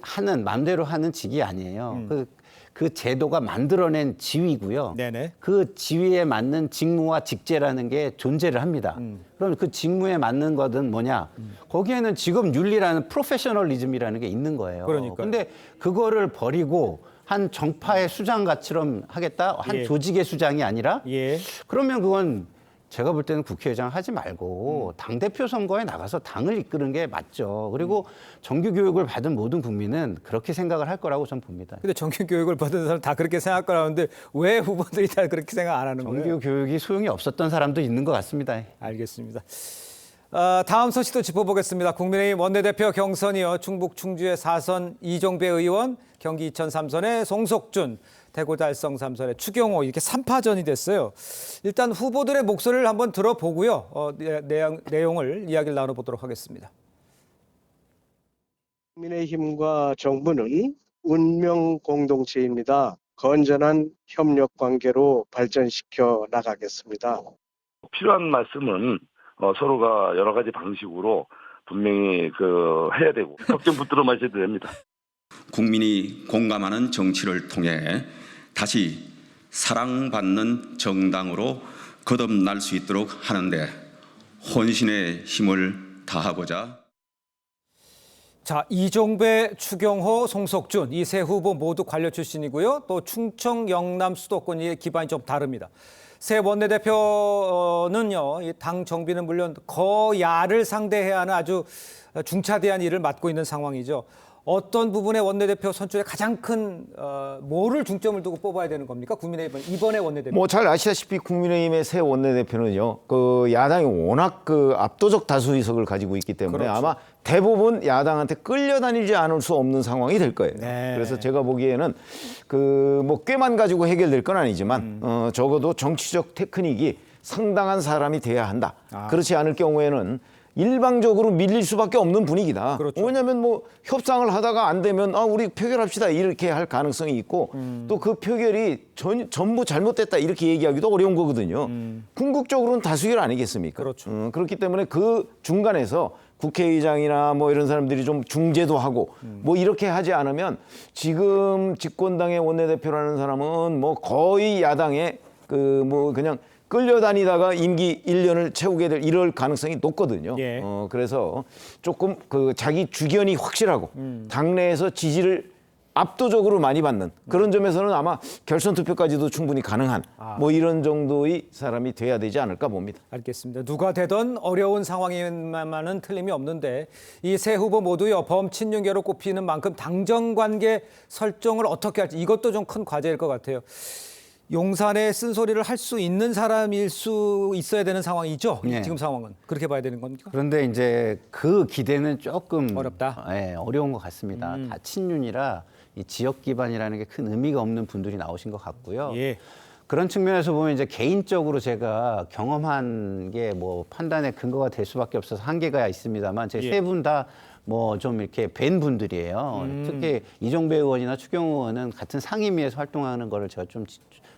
하는 맘대로 하는 직이 아니에요. 그 제도가 만들어낸 지위고요. 그 지위에 맞는 직무와 직제라는 게 존재를 합니다. 그럼 그 직무에 맞는 것은 뭐냐? 거기에는 직업 윤리라는 프로페셔널리즘이라는 게 있는 거예요. 그런데 그거를 버리고 한 정파의 수장같이럼 하겠다? 한 조직의 수장이 아니라? 그러면 그건 제가 볼 때는 국회의장 하지 말고 당대표 선거에 나가서 당을 이끄는 게 맞죠. 그리고 정규 교육을 받은 모든 국민은 그렇게 생각을 할 거라고 저는 봅니다. 근데 정규 교육을 받은 사람 다 그렇게 생각할 거라는데 왜 후보들이 다 그렇게 생각 안 하는 거예요? 정규 교육이 소용이 없었던 사람도 있는 것 같습니다. 알겠습니다. 다음 소식도 짚어보겠습니다. 국민의힘 원내대표 경선이요. 충북 충주의 4선 이종배 의원, 경기 이천 3선의 송석준, 대구 달성 3선의 추경호 이렇게 3파전이 됐어요. 일단 후보들의 목소리를 한번 들어보고요. 내용을 이야기를 나눠보도록 하겠습니다. 국민의힘과 정부는 운명 공동체입니다. 건전한 협력 관계로 발전시켜 나가겠습니다. 필요한 말씀은 서로가 여러 가지 방식으로 분명히 해야 되고 걱정 붙들어 마셔도 됩니다. 국민이 공감하는 정치를 통해 다시 사랑받는 정당으로 거듭날 수 있도록 하는데 혼신의 힘을 다하고자. 자, 이종배, 추경호, 송석준 이 세 후보 모두 관료 출신이고요. 또 충청, 영남 수도권의 기반이 좀 다릅니다. 새 원내대표는요, 이 당 정비는 물론 거야를 상대해야 하는 아주 중차대한 일을 맡고 있는 상황이죠. 어떤 부분의 원내대표 선출에 가장 큰 뭐를 중점을 두고 뽑아야 되는 겁니까? 국민의힘 이번에 원내대표. 뭐 잘 아시다시피 국민의힘의 새 원내대표는요, 야당이 워낙 압도적 다수 의석을 가지고 있기 때문에 그렇죠. 아마 대부분 야당한테 끌려다니지 않을 수 없는 상황이 될 거예요. 네. 그래서 제가 보기에는 뭐 꾀만 가지고 해결될 건 아니지만 적어도 정치적 테크닉이 상당한 사람이 돼야 한다. 그렇지 않을 경우에는 일방적으로 밀릴 수밖에 없는 분위기다. 그렇죠. 왜냐하면 뭐 협상을 하다가 안 되면 우리 표결합시다 이렇게 할 가능성이 있고 또 그 표결이 전부 잘못됐다 이렇게 얘기하기도 어려운 거거든요. 궁극적으로는 다수결 아니겠습니까? 그렇죠. 그렇기 때문에 그 중간에서 국회의장이나 뭐 이런 사람들이 좀 중재도 하고 뭐 이렇게 하지 않으면 지금 집권당의 원내대표라는 사람은 뭐 거의 야당의 뭐 그냥 끌려다니다가 임기 1년을 채우게 될 이럴 가능성이 높거든요. 예. 그래서 조금 자기 주견이 확실하고 당내에서 지지를 압도적으로 많이 받는 그런 점에서는 아마 결선 투표까지도 충분히 가능한 뭐 이런 정도의 사람이 돼야 되지 않을까 봅니다. 알겠습니다. 누가 되던 어려운 상황에만은 틀림이 없는데 이 세 후보 모두요 범친윤계로 꼽히는 만큼 당정관계 설정을 어떻게 할지 이것도 좀 큰 과제일 것 같아요. 용산의 쓴소리를 할 수 있는 사람일 수 있어야 되는 상황이죠. 네. 지금 상황은 그렇게 봐야 되는 겁니까? 그런데 이제 그 기대는 조금 어렵다. 네, 어려운 것 같습니다. 다 친윤이라 이 지역 기반이라는 게 큰 의미가 없는 분들이 나오신 것 같고요. 예. 그런 측면에서 보면 이제 개인적으로 제가 경험한 게 뭐 판단의 근거가 될 수밖에 없어서 한계가 있습니다만 제 세 분 다 뭐 좀 이렇게 뵌 분들이에요. 특히 이종배 의원이나 추경호 의원은 같은 상임위에서 활동하는 거를 제가 좀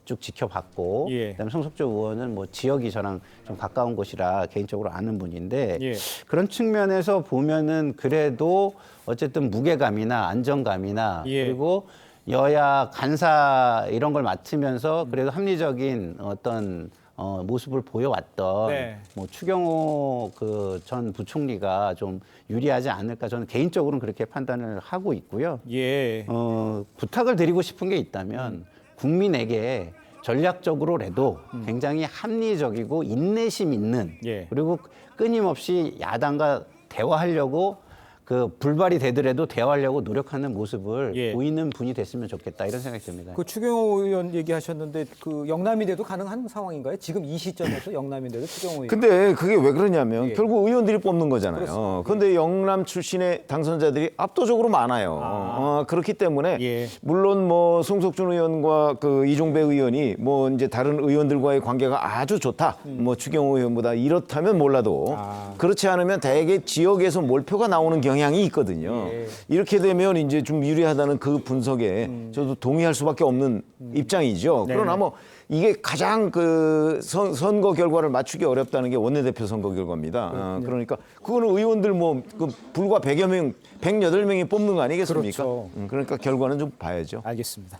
쭉 지켜봤고, 그다음에 송석준 의원은 뭐 지역이 저랑 좀 가까운 곳이라 개인적으로 아는 분인데 그런 측면에서 보면은 그래도 어쨌든 무게감이나 안정감이나 그리고 여야 간사 이런 걸 맡으면서 그래도 합리적인 어떤 모습을 보여왔던 뭐 추경호 전 부총리가 좀 유리하지 않을까 저는 개인적으로는 그렇게 판단을 하고 있고요. 부탁을 드리고 싶은 게 있다면 국민에게 전략적으로라도 굉장히 합리적이고 인내심 있는 그리고 끊임없이 야당과 대화하려고 불발이 되더라도 대화하려고 노력하는 모습을 보이는 분이 됐으면 좋겠다 이런 생각이 듭니다. 추경호 의원 얘기하셨는데 영남인데도 가능한 상황인가요? 지금 이 시점에서 영남인데도 추경호 의원. 근데 그게 왜 그러냐면 결국 의원들이 뽑는 거잖아요. 그런데 영남 출신의 당선자들이 압도적으로 많아요. 그렇기 때문에 물론 뭐 송석준 의원과 이종배 의원이 뭐 이제 다른 의원들과의 관계가 아주 좋다. 뭐 추경호 의원보다 이렇다면 몰라도 그렇지 않으면 대개 지역에서 몰표가 나오는 경향이 있거든요. 이렇게 되면 이제 좀 유리하다는 그 분석에 저도 동의할 수밖에 없는 입장이죠. 그러나 뭐 이게 가장 선거 결과를 맞추기 어렵다는 게 원내대표 선거 결과입니다. 그러니까 그거는 의원들 불과 100여 명, 108명이 뽑는 거 아니겠습니까? 그렇죠. 그러니까 결과는 좀 봐야죠. 알겠습니다.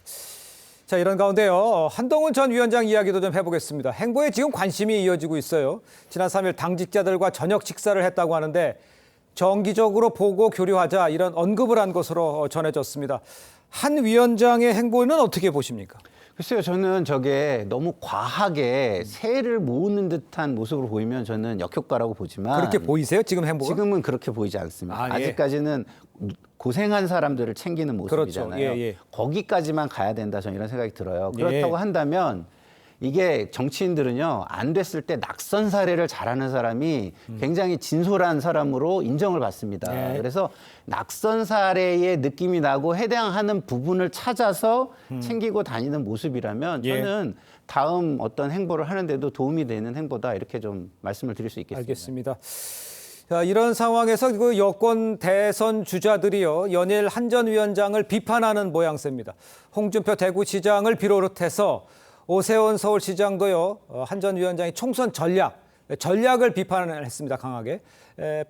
자, 이런 가운데요. 한동훈 전 위원장 이야기도 좀 해보겠습니다. 행보에 지금 관심이 이어지고 있어요. 지난 3일 당직자들과 저녁 식사를 했다고 하는데 정기적으로 보고 교류하자 이런 언급을 한 것으로 전해졌습니다. 한 위원장의 행보는 어떻게 보십니까? 글쎄요, 저는 저게 너무 과하게 세를 모으는 듯한 모습으로 보이면 저는 역효과라고 보지만 그렇게 보이세요? 지금 행보가? 지금은 그렇게 보이지 않습니다. 예. 아직까지는 고생한 사람들을 챙기는 모습이잖아요. 그렇죠. 거기까지만 가야 된다, 저는 이런 생각이 들어요. 그렇다고 한다면 이게 정치인들은요, 안 됐을 때 낙선 사례를 잘하는 사람이 굉장히 진솔한 사람으로 인정을 받습니다. 그래서 낙선 사례의 느낌이 나고 해당하는 부분을 찾아서 챙기고 다니는 모습이라면 저는 다음 어떤 행보를 하는데도 도움이 되는 행보다 이렇게 좀 말씀을 드릴 수 있겠습니다. 알겠습니다. 자, 이런 상황에서 여권 대선 주자들이요, 연일 한 전 위원장을 비판하는 모양새입니다. 홍준표 대구시장을 비롯해서 오세훈 서울시장도요, 한 전 위원장의 총선 전략 전략을 비판을 했습니다. 강하게.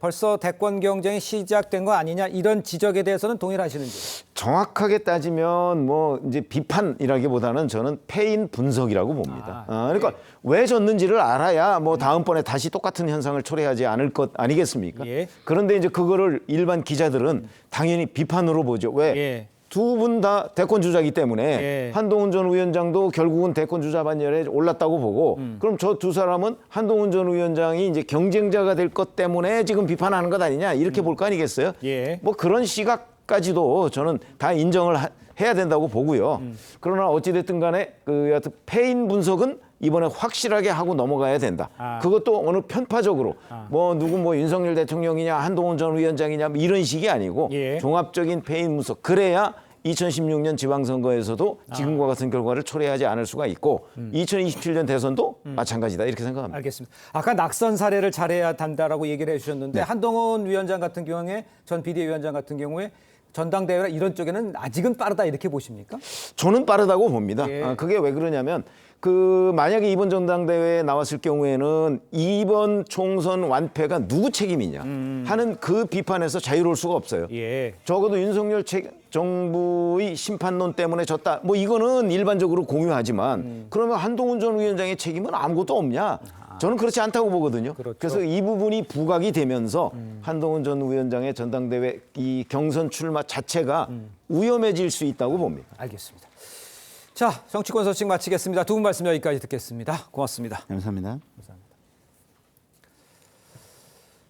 벌써 대권 경쟁이 시작된 거 아니냐 이런 지적에 대해서는 동일하시는지. 정확하게 따지면 뭐 이제 비판이라기보다는 저는 패인 분석이라고 봅니다. 그러니까 왜 졌는지를 알아야 뭐 다음번에 다시 똑같은 현상을 초래하지 않을 것 아니겠습니까? 예. 그런데 이제 그거를 일반 기자들은 당연히 비판으로 보죠. 왜? 예. 두 분 다 대권 주자이기 때문에 예. 한동훈 전 위원장도 결국은 대권 주자 반열에 올랐다고 보고 그럼 저 두 사람은 한동훈 전 위원장이 이제 경쟁자가 될 것 때문에 지금 비판하는 것 아니냐 이렇게 볼 거 아니겠어요? 예. 뭐 그런 시각까지도 저는 다 인정을 해야 된다고 보고요. 그러나 어찌됐든 간에 그 여하튼 패인 분석은 이번에 확실하게 하고 넘어가야 된다. 그것도 어느 편파적으로 뭐 누구 뭐 윤석열 대통령이냐 한동훈 전 위원장이냐 뭐 이런 식이 아니고 예. 종합적인 패인 분석. 그래야 2016년 지방선거에서도 지금과 같은 결과를 초래하지 않을 수가 있고 2027년 대선도 마찬가지다 이렇게 생각합니다. 알겠습니다. 아까 낙선 사례를 잘해야 한다라고 얘기를 해주셨는데 한동훈 위원장 같은 경우에 전 비대위원장 같은 경우에 전당대회나 이런 쪽에는 아직은 빠르다 이렇게 보십니까? 저는 빠르다고 봅니다. 예. 그게 왜 그러냐면 만약에 이번 전당대회에 나왔을 경우에는 이번 총선 완패가 누구 책임이냐 하는 그 비판에서 자유로울 수가 없어요. 예. 적어도 윤석열 정부의 심판론 때문에 졌다. 뭐 이거는 일반적으로 공유하지만 그러면 한동훈 전 위원장의 책임은 아무것도 없냐? 저는 그렇지 않다고 보거든요. 그렇죠. 그래서 이 부분이 부각이 되면서 한동훈 전 위원장의 전당대회 이 경선 출마 자체가 위험해질 수 있다고 봅니다. 알겠습니다. 자, 정치권 소식 마치겠습니다. 두 분 말씀 여기까지 듣겠습니다. 고맙습니다. 감사합니다.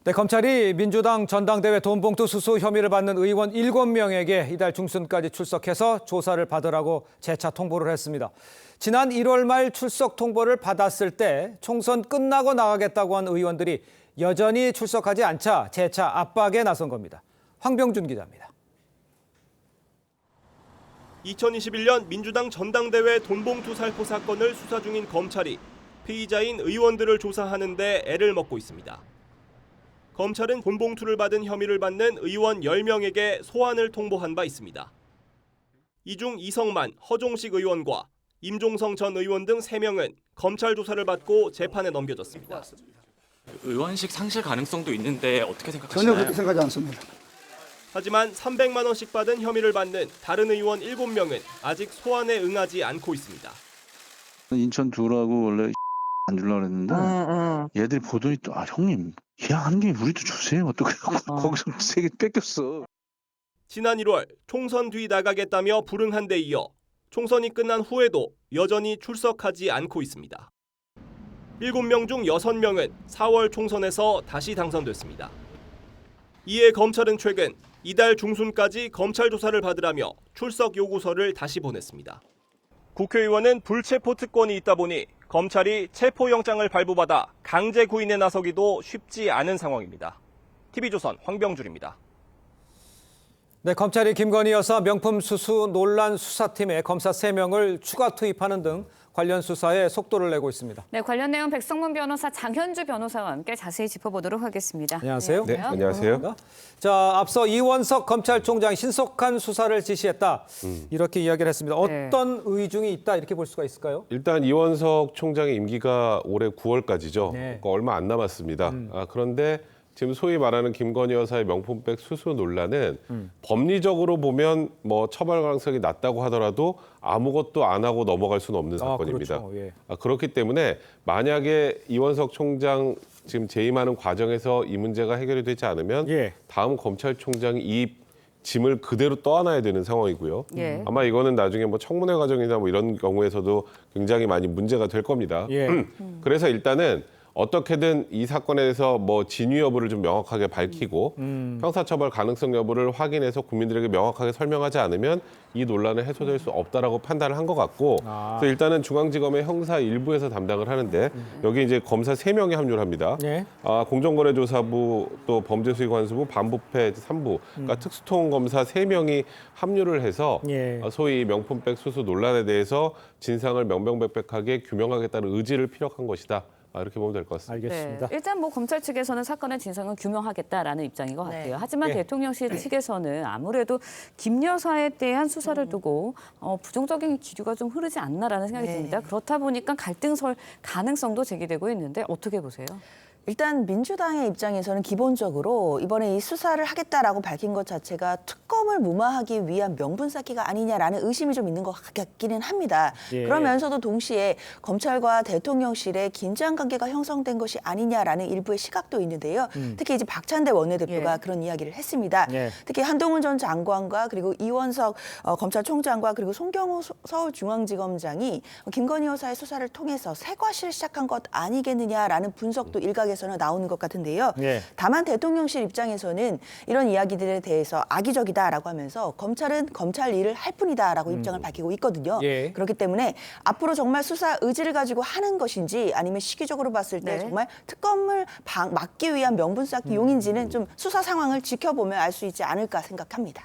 네, 검찰이 민주당 전당대회 돈봉투 수수 혐의를 받는 의원 7명에게 이달 중순까지 출석해서 조사를 받으라고 재차 통보를 했습니다. 지난 1월 말 출석 통보를 받았을 때 총선 끝나고 나가겠다고 한 의원들이 여전히 출석하지 않자 재차 압박에 나선 겁니다. 황병준 기자입니다. 2021년 민주당 전당대회 돈봉투 살포 사건을 수사 중인 검찰이 피의자인 의원들을 조사하는 데 애를 먹고 있습니다. 검찰은 돈봉투를 받은 혐의를 받는 의원 10명에게 소환을 통보한 바 있습니다. 이 중 이성만, 허종식 의원과 임종성 전 의원 등 3명은 검찰 조사를 받고 재판에 넘겨졌습니다. 의원식 상실 가능성도 있는데 어떻게 생각하시나요? 전혀 그렇게 생각하지 않습니다. 하지만 300만 원씩 받은 혐의를 받는 다른 의원 7명은 아직 소환에 응하지 않고 있습니다. 인천 두라고 원래 안 주려고 그랬는데 얘들이 보더니 또 형님 얘 한 개 우리도 주세요. 또 거기서 3개 뺏겼어. 지난 1월 총선 뒤 나가겠다며 불응한 데 이어 총선이 끝난 후에도 여전히 출석하지 않고 있습니다. 7명 중 6명은 4월 총선에서 다시 당선됐습니다. 이에 검찰은 최근 이달 중순까지 검찰 조사를 받으라며 출석 요구서를 다시 보냈습니다. 국회의원은 불체포 특권이 있다 보니 검찰이 체포영장을 발부받아 강제 구인에 나서기도 쉽지 않은 상황입니다. TV조선 황병준입니다. 네, 검찰이 김건희 여사 명품 수수 논란 수사팀에 검사 3명을 추가 투입하는 등 관련 수사에 속도를 내고 있습니다. 네, 관련 내용 백성문 변호사, 장현주 변호사와 함께 자세히 짚어보도록 하겠습니다. 안녕하세요. 네, 안녕하세요. 자, 앞서 이원석 검찰총장이 신속한 수사를 지시했다. 이렇게 이야기를 했습니다. 어떤 의중이 있다 이렇게 볼 수가 있을까요? 일단 이원석 총장의 임기가 올해 9월까지죠. 네. 그러니까 얼마 안 남았습니다. 그런데 지금 소위 말하는 김건희 여사의 명품백 수수 논란은 법리적으로 보면 뭐 처벌 가능성이 낮다고 하더라도 아무것도 안 하고 넘어갈 수는 없는 사건입니다. 그렇죠. 예. 그렇기 때문에 만약에 이원석 총장 지금 재임하는 과정에서 이 문제가 해결이 되지 않으면 다음 검찰총장이 이 짐을 그대로 떠안아야 되는 상황이고요. 아마 이거는 나중에 뭐 청문회 과정이나 뭐 이런 경우에서도 굉장히 많이 문제가 될 겁니다. 그래서 일단은 어떻게든 이 사건에 대해서 뭐 진위 여부를 좀 명확하게 밝히고 형사처벌 가능성 여부를 확인해서 국민들에게 명확하게 설명하지 않으면 이 논란은 해소될 수 없다라고 판단을 한 것 같고 그래서 일단은 중앙지검의 형사 일부에서 담당을 하는데 여기 이제 검사 3명이 합류를 합니다. 공정거래조사부 또 범죄수익관수부 반부패 3부 그러니까 특수통검사 3명이 합류를 해서 소위 명품백 수수 논란에 대해서 진상을 명명백백하게 규명하겠다는 의지를 피력한 것이다. 이렇게 보면 될 것 같습니다. 알겠습니다. 네, 일단 뭐 검찰 측에서는 사건의 진상은 규명하겠다라는 입장인 것 같아요. 하지만 대통령실 측에서는 아무래도 김 여사에 대한 수사를 두고 부정적인 기류가 좀 흐르지 않나라는 생각이 듭니다. 그렇다 보니까 갈등설 가능성도 제기되고 있는데 어떻게 보세요? 일단 민주당의 입장에서는 기본적으로 이번에 이 수사를 하겠다라고 밝힌 것 자체가 특검을 무마하기 위한 명분 쌓기가 아니냐라는 의심이 좀 있는 것 같기는 합니다. 그러면서도 동시에 검찰과 대통령실의 긴장 관계가 형성된 것이 아니냐라는 일부의 시각도 있는데요. 특히 이제 박찬대 원내대표가 그런 이야기를 했습니다. 특히 한동훈 전 장관과 그리고 이원석 검찰총장과 그리고 송경호 서울중앙지검장이 김건희 여사의 수사를 통해서 새과실 시작한 것 아니겠느냐라는 분석도 일각에 에서는 나오는 것 같은데요. 다만 대통령실 입장에서는 이런 이야기들에 대해서 악의적이다라고 하면서 검찰은 검찰 일을 할 뿐이다라고 입장을 밝히고 있거든요. 그렇기 때문에 앞으로 정말 수사 의지를 가지고 하는 것인지 아니면 시기적으로 봤을 때 정말 특검을 막기 위한 명분 쌓기 용인지는 좀 수사 상황을 지켜보면 알 수 있지 않을까 생각합니다.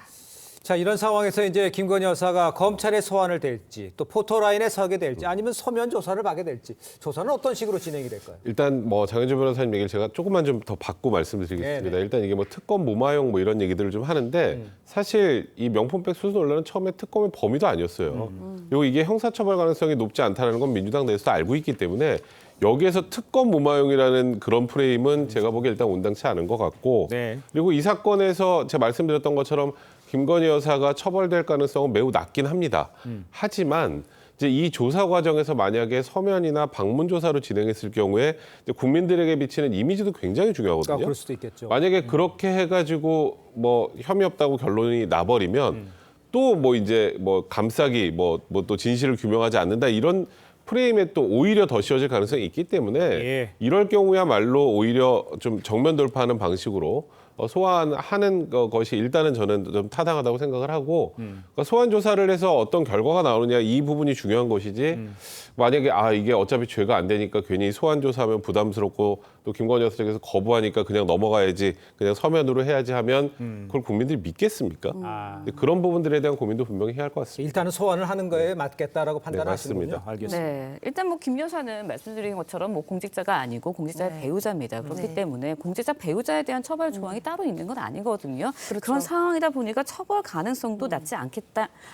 자, 이런 상황에서 이제 김건희 여사가 검찰에 소환을 될지 또 포토라인에 서게 될지 아니면 서면 조사를 받게 될지 조사는 어떤 식으로 진행이 될까요? 일단 뭐 장현주 변호사님 얘기를 제가 조금만 좀 더 받고 말씀드리겠습니다. 일단 이게 뭐 특검 무마용 뭐 이런 얘기들을 좀 하는데 사실 이 명품백 수수 논란은 처음에 특검의 범위도 아니었어요. 그리고 이게 형사처벌 가능성이 높지 않다는 건 민주당 내에서도 알고 있기 때문에 여기에서 특검 무마용이라는 그런 프레임은 제가 보기에 일단 온당치 않은 것 같고 그리고 이 사건에서 제가 말씀드렸던 것처럼 김건희 여사가 처벌될 가능성은 매우 낮긴 합니다. 하지만 이제 이 조사 과정에서 만약에 서면이나 방문 조사로 진행했을 경우에 이제 국민들에게 비치는 이미지도 굉장히 중요하거든요. 그럴 수도 있겠죠. 만약에 그렇게 해가지고 뭐 혐의 없다고 결론이 나버리면 또 뭐 이제 뭐 감싸기 뭐 또 진실을 규명하지 않는다 이런 프레임에 또 오히려 더 씌워질 가능성이 있기 때문에 이럴 경우야말로 오히려 좀 정면 돌파하는 방식으로 소환하는 것이 일단은 저는 좀 타당하다고 생각을 하고 그러니까 소환 조사를 해서 어떤 결과가 나오느냐 이 부분이 중요한 것이지 만약에 이게 어차피 죄가 안 되니까 괜히 소환 조사하면 부담스럽고 또 김건희 여사 측에서 거부하니까 그냥 넘어가야지 그냥 서면으로 해야지 하면 그걸 국민들이 믿겠습니까? 그런 부분들에 대한 고민도 분명히 해야 할 것 같습니다. 일단은 소환을 하는 거에 맞겠다라고 판단하시는군요. 맞습니다. 알겠습니다. 일단 뭐 김 여사는 말씀드린 것처럼 뭐 공직자가 아니고 공직자의 배우자입니다. 그렇기 때문에 공직자 배우자에 대한 처벌 조항이 따로 있는 건 아니거든요. 그런 상황이다 보니까 처벌 가능성도 낮지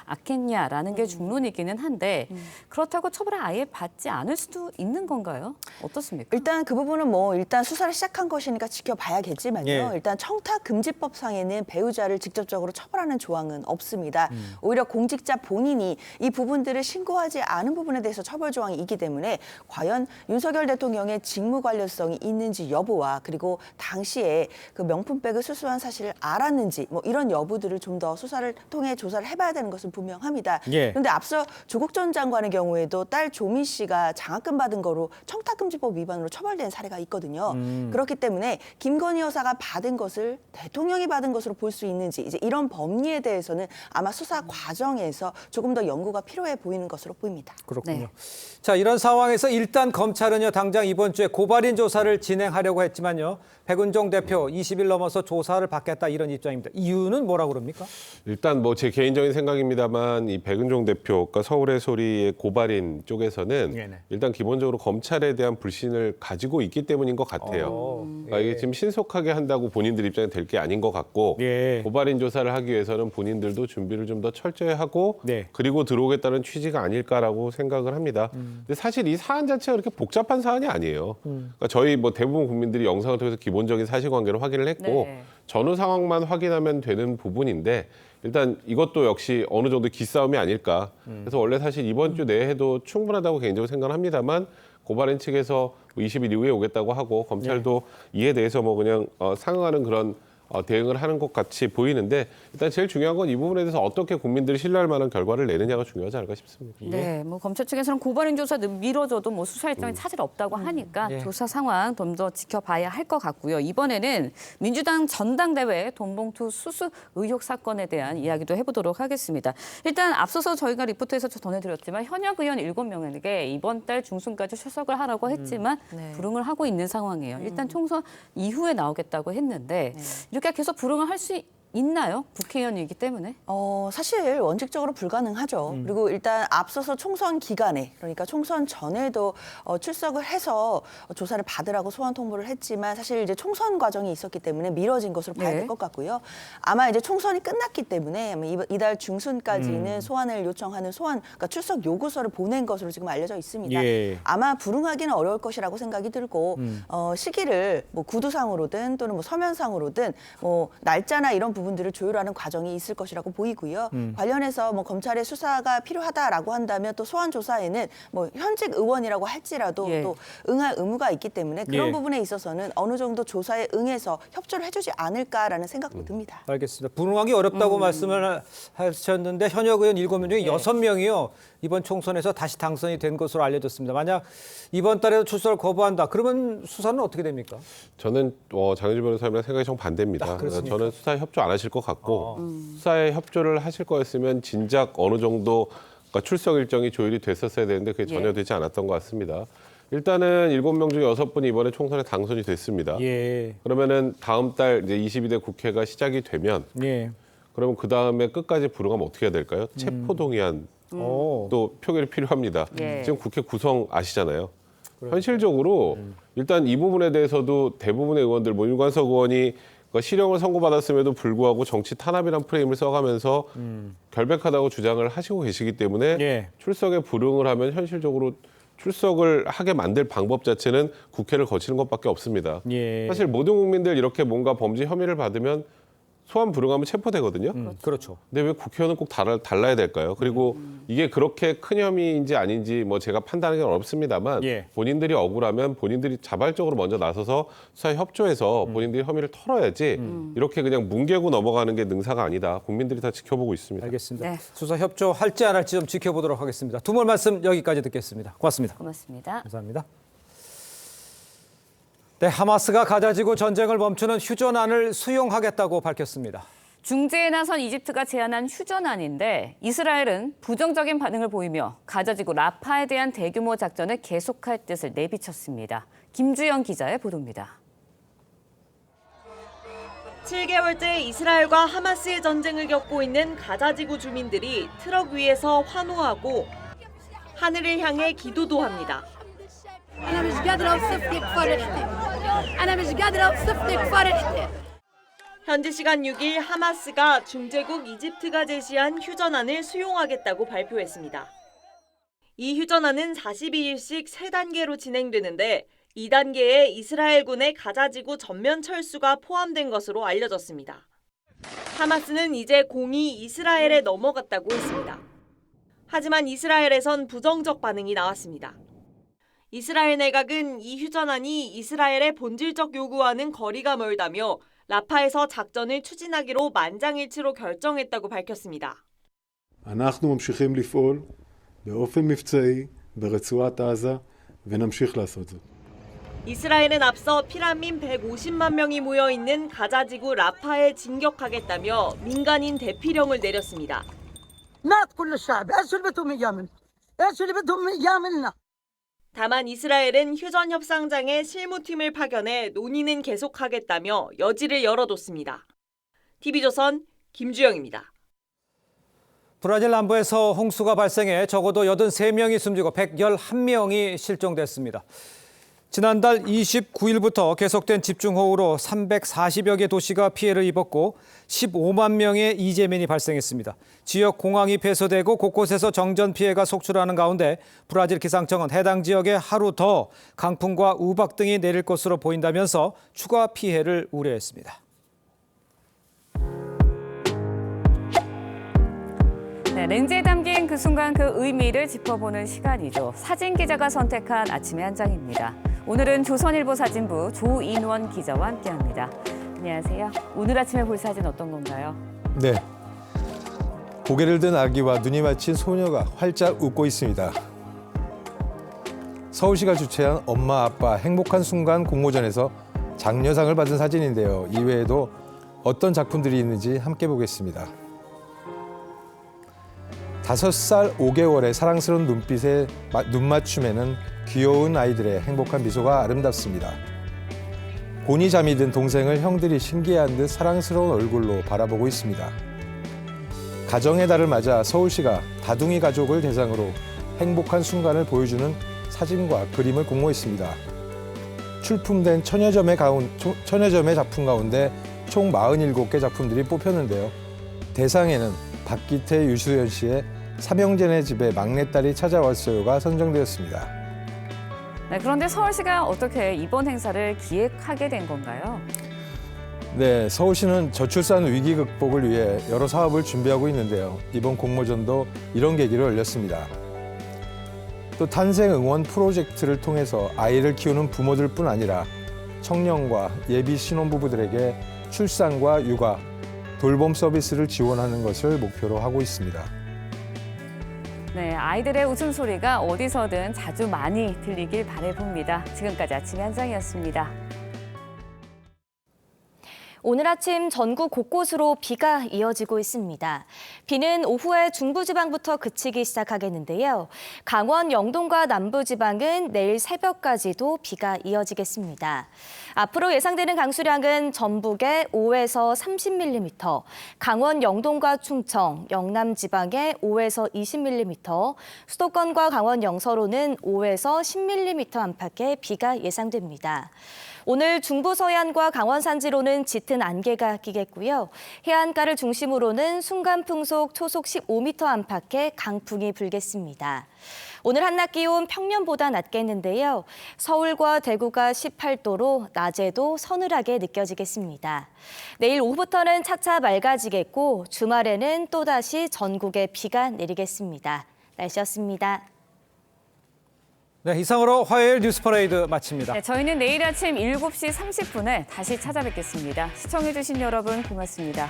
않겠냐라는 게 중론이기는 한데 그렇다고 처벌을 아예 받지 않을 수도 있는 건가요? 어떻습니까? 일단 그 부분은 뭐 일단 수사를 시작한 것이니까 지켜봐야겠지만요. 일단 청탁금지법상에는 배우자를 직접적으로 처벌하는 조항은 없습니다. 오히려 공직자 본인이 이 부분들을 신고하지 않은 부분에 대해서 처벌 조항이 있기 때문에 과연 윤석열 대통령의 직무 관련성이 있는지 여부와 그리고 당시에 그 명품백을 수수한 사실을 알았는지 뭐 이런 여부들을 좀 더 수사를 통해 조사를 해봐야 되는 것은 분명합니다. 그런데 앞서 조국 전 장관의 경우에도 딸 조미 씨가 장학금 받은 거로 청탁금지법 위반으로 처벌된 사례가 있거든요. 그렇기 때문에 김건희 여사가 받은 것을 대통령이 받은 것으로 볼 수 있는지 이제 이런 법리에 대해서는 아마 수사 과정에서 조금 더 연구가 필요해 보이는 것으로 보입니다. 그렇군요. 자, 이런 상황에서 일단 검찰은요 당장 이번 주에 고발인 조사를 진행하려고 했지만요 백은종 대표 20일 넘어서 조사를 받겠다 이런 입장입니다. 이유는 뭐라고 그럽니까? 일단 뭐 제 개인적인 생각입니다만 이 백은종 대표, 그러니까 서울의 소리의 고발인 쪽에서는 일단 기본적으로 검찰에 대한 불신을 가지고 있기 때문인 것 같아요. 그러니까 이게 지금 신속하게 한다고 본인들 입장에 될 게 아닌 것 같고 고발인 조사를 하기 위해서는 본인들도 준비를 좀 더 철저히 하고 그리고 들어오겠다는 취지가 아닐까라고 생각을 합니다. 근데 사실 이 사안 자체가 그렇게 복잡한 사안이 아니에요. 그러니까 저희 뭐 대부분 국민들이 영상을 통해서 기본적인 사실관계를 확인을 했고 전후 상황만 확인하면 되는 부분인데 일단 이것도 역시 어느 정도 기싸움이 아닐까. 그래서 원래 사실 이번 주 내에 해도 충분하다고 개인적으로 생각을 합니다만 고발인 측에서 20일 이후에 오겠다고 하고 검찰도 이에 대해서 뭐 그냥 상응하는 그런 대응을 하는 것 같이 보이는데 일단 제일 중요한 건 이 부분에 대해서 어떻게 국민들이 신뢰할 만한 결과를 내느냐가 중요하지 않을까 싶습니다. 네, 뭐 검찰 측에서는 고발인 조사 미뤄져도 뭐 수사 일정에 차질 없다고 하니까 조사 상황 좀 더 지켜봐야 할 것 같고요. 이번에는 민주당 전당대회 돈봉투 수수 의혹 사건에 대한 이야기도 해보도록 하겠습니다. 일단 앞서서 저희가 리포트에서 전해드렸지만 현역 의원 7명에게 이번 달 중순까지 출석을 하라고 했지만 불응을 하고 있는 상황이에요. 일단 총선 이후에 나오겠다고 했는데 이렇게 계속 불응을 할 수 있나요? 국회의원이기 때문에? 사실 원칙적으로 불가능하죠. 그리고 일단 앞서서 총선 기간에, 그러니까 총선 전에도 출석을 해서 조사를 받으라고 소환 통보를 했지만 사실 이제 총선 과정이 있었기 때문에 미뤄진 것으로 봐야 될 것 같고요. 아마 이제 총선이 끝났기 때문에 이달 중순까지는 소환을 요청하는 그러니까 출석 요구서를 보낸 것으로 지금 알려져 있습니다. 아마 불응하기는 어려울 것이라고 생각이 들고 시기를 뭐 구두상으로든 또는 뭐 서면상으로든 뭐 날짜나 이런 부분들을 조율하는 과정이 있을 것이라고 보이고요. 관련해서 뭐 검찰의 수사가 필요하다라고 한다면 또 소환 조사에는 뭐 현직 의원이라고 할지라도 또 응할 의무가 있기 때문에 그런 부분에 있어서는 어느 정도 조사에 응해서 협조를 해주지 않을까라는 생각도 듭니다. 알겠습니다. 불응하기 어렵다고 말씀을 하셨는데 현역 의원 7명 중에 6명이요. 이번 총선에서 다시 당선이 된 것으로 알려졌습니다. 만약 이번 달에도 출석을 거부한다. 그러면 수사는 어떻게 됩니까? 저는 장윤주 변호사님이랑 생각이 정반대입니다. 저는 수사에 협조 안 하실 것 같고 수사에 협조를 하실 거였으면 진작 어느 정도 그러니까 출석 일정이 조율이 됐었어야 되는데 그게 전혀 되지 않았던 것 같습니다. 일단은 7명 중에 6분이 이번에 총선에 당선이 됐습니다. 그러면은 다음 달 이제 22대 국회가 시작이 되면 그러면 그 다음에 끝까지 불응하면 어떻게 해야 될까요? 체포동의안 또 표결이 필요합니다. 지금 국회 구성 아시잖아요. 현실적으로 일단 이 부분에 대해서도 대부분의 의원들, 뭐 윤관석 의원이 실형을 선고받았음에도 불구하고 정치 탄압이란 프레임을 써가면서 결백하다고 주장을 하시고 계시기 때문에 출석에 불응을 하면 현실적으로 출석을 하게 만들 방법 자체는 국회를 거치는 것밖에 없습니다. 사실 모든 국민들 이렇게 뭔가 범죄 혐의를 받으면 소환 불응하면 체포되거든요. 그렇죠. 근데 왜 국회의원은 꼭 달라야 될까요? 그리고 이게 그렇게 큰 혐의인지 아닌지 뭐 제가 판단하기는 어렵습니다만 본인들이 억울하면 본인들이 자발적으로 먼저 나서서 수사에 협조해서 본인들이 혐의를 털어야지 이렇게 그냥 뭉개고 넘어가는 게 능사가 아니다. 국민들이 다 지켜보고 있습니다. 알겠습니다. 수사 협조할지 안 할지 좀 지켜보도록 하겠습니다. 두 분 말씀 여기까지 듣겠습니다. 고맙습니다. 고맙습니다. 감사합니다. 네, 하마스가 가자지구 전쟁을 멈추는 휴전안을 수용하겠다고 밝혔습니다. 중재에 나선 이집트가 제안한 휴전안인데 이스라엘은 부정적인 반응을 보이며 가자지구 라파에 대한 대규모 작전을 계속할 뜻을 내비쳤습니다. 김주영 기자의 보도입니다. 7개월째 이스라엘과 하마스의 전쟁을 겪고 있는 가자지구 주민들이 트럭 위에서 환호하고 하늘을 향해 기도도 합니다. 현지 시간 6일 하마스가 중재국 이집트가 제시한 휴전안을 수용하겠다고 발표했습니다. 이 휴전안은 42일씩 3단계로 진행되는데 2단계에 이스라엘군의 가자지구 전면 철수가 포함된 것으로 알려졌습니다. 하마스는 이제 공이 이스라엘에 넘어갔다고 했습니다. 하지만 이스라엘에선 부정적 반응이 나왔습니다. 이스라엘 내각은 이 휴전안이 이스라엘의 본질적 요구와는 거리가 멀다며 라파에서 작전을 추진하기로 만장일치로 결정했다고 밝혔습니다. אנחנו ממשיכים לפעול באופן מבצעי ברצועת עזה ונמשיך לעשות זאת. 이스라엘은 앞서 피난민 150만 명이 모여 있는 가자지구 라파에 진격하겠다며 민간인 대피령을 내렸습니다. 다만 이스라엘은 휴전 협상장에 실무팀을 파견해 논의는 계속하겠다며 여지를 열어뒀습니다. TV조선 김주영입니다. 브라질 남부에서 홍수가 발생해 적어도 83명이 숨지고 111명이 실종됐습니다. 지난달 29일부터 계속된 집중호우로 340여 개 도시가 피해를 입었고 15만 명의 이재민이 발생했습니다. 지역 공항이 폐쇄되고 곳곳에서 정전 피해가 속출하는 가운데 브라질 기상청은 해당 지역에 하루 더 강풍과 우박 등이 내릴 것으로 보인다면서 추가 피해를 우려했습니다. 네, 렌즈에 담긴 그 순간 그 의미를 짚어보는 시간이죠. 사진 기자가 선택한 아침의 한 장입니다. 오늘은 조선일보 사진부 조인원 기자와 함께합니다. 안녕하세요. 오늘 아침에 볼 사진 어떤 건가요? 네, 고개를 든 아기와 눈이 맞힌 소녀가 활짝 웃고 있습니다. 서울시가 주최한 엄마 아빠 행복한 순간 공모전에서 장려상을 받은 사진인데요. 이외에도 어떤 작품들이 있는지 함께 보겠습니다. 5살 5개월의 사랑스러운 눈빛의 눈맞춤에는 귀여운 아이들의 행복한 미소가 아름답습니다. 곤히 잠이 든 동생을 형들이 신기한 듯 사랑스러운 얼굴로 바라보고 있습니다. 가정의 달을 맞아 서울시가 다둥이 가족을 대상으로 행복한 순간을 보여주는 사진과 그림을 공모했습니다. 출품된 천여 점의 작품 가운데 총 47개 작품들이 뽑혔는데요. 대상에는 박기태, 유수연 씨의 삼형제네 집에 막내딸이 찾아왔어요가 선정되었습니다. 네, 그런데 서울시가 어떻게 이번 행사를 기획하게 된 건가요? 네, 서울시는 저출산 위기 극복을 위해 여러 사업을 준비하고 있는데요. 이번 공모전도 이런 계기를 열렸습니다. 또 탄생 응원 프로젝트를 통해서 아이를 키우는 부모들뿐 아니라 청년과 예비 신혼부부들에게 출산과 육아, 돌봄 서비스를 지원하는 것을 목표로 하고 있습니다. 네, 아이들의 웃음소리가 어디서든 자주 많이 들리길 바라봅니다. 지금까지 아침 현장이었습니다. 오늘 아침 전국 곳곳으로 비가 이어지고 있습니다. 비는 오후에 중부지방부터 그치기 시작하겠는데요. 강원 영동과 남부지방은 내일 새벽까지도 비가 이어지겠습니다. 앞으로 예상되는 강수량은 전북에 5에서 30mm, 강원 영동과 충청, 영남 지방에 5에서 20mm, 수도권과 강원 영서로는 5에서 10mm 안팎의 비가 예상됩니다. 오늘 중부 서해안과 강원 산지로는 짙은 안개가 끼겠고요. 해안가를 중심으로는 순간 풍속 초속 15m 안팎의 강풍이 불겠습니다. 오늘 한낮 기온 평년보다 낮겠는데요. 서울과 대구가 18도로 낮에도 서늘하게 느껴지겠습니다. 내일 오후부터는 차차 맑아지겠고 주말에는 또다시 전국에 비가 내리겠습니다. 날씨였습니다. 네, 이상으로 화요일 뉴스 퍼레이드 마칩니다. 네, 저희는 내일 아침 7시 30분에 다시 찾아뵙겠습니다. 시청해주신 여러분 고맙습니다.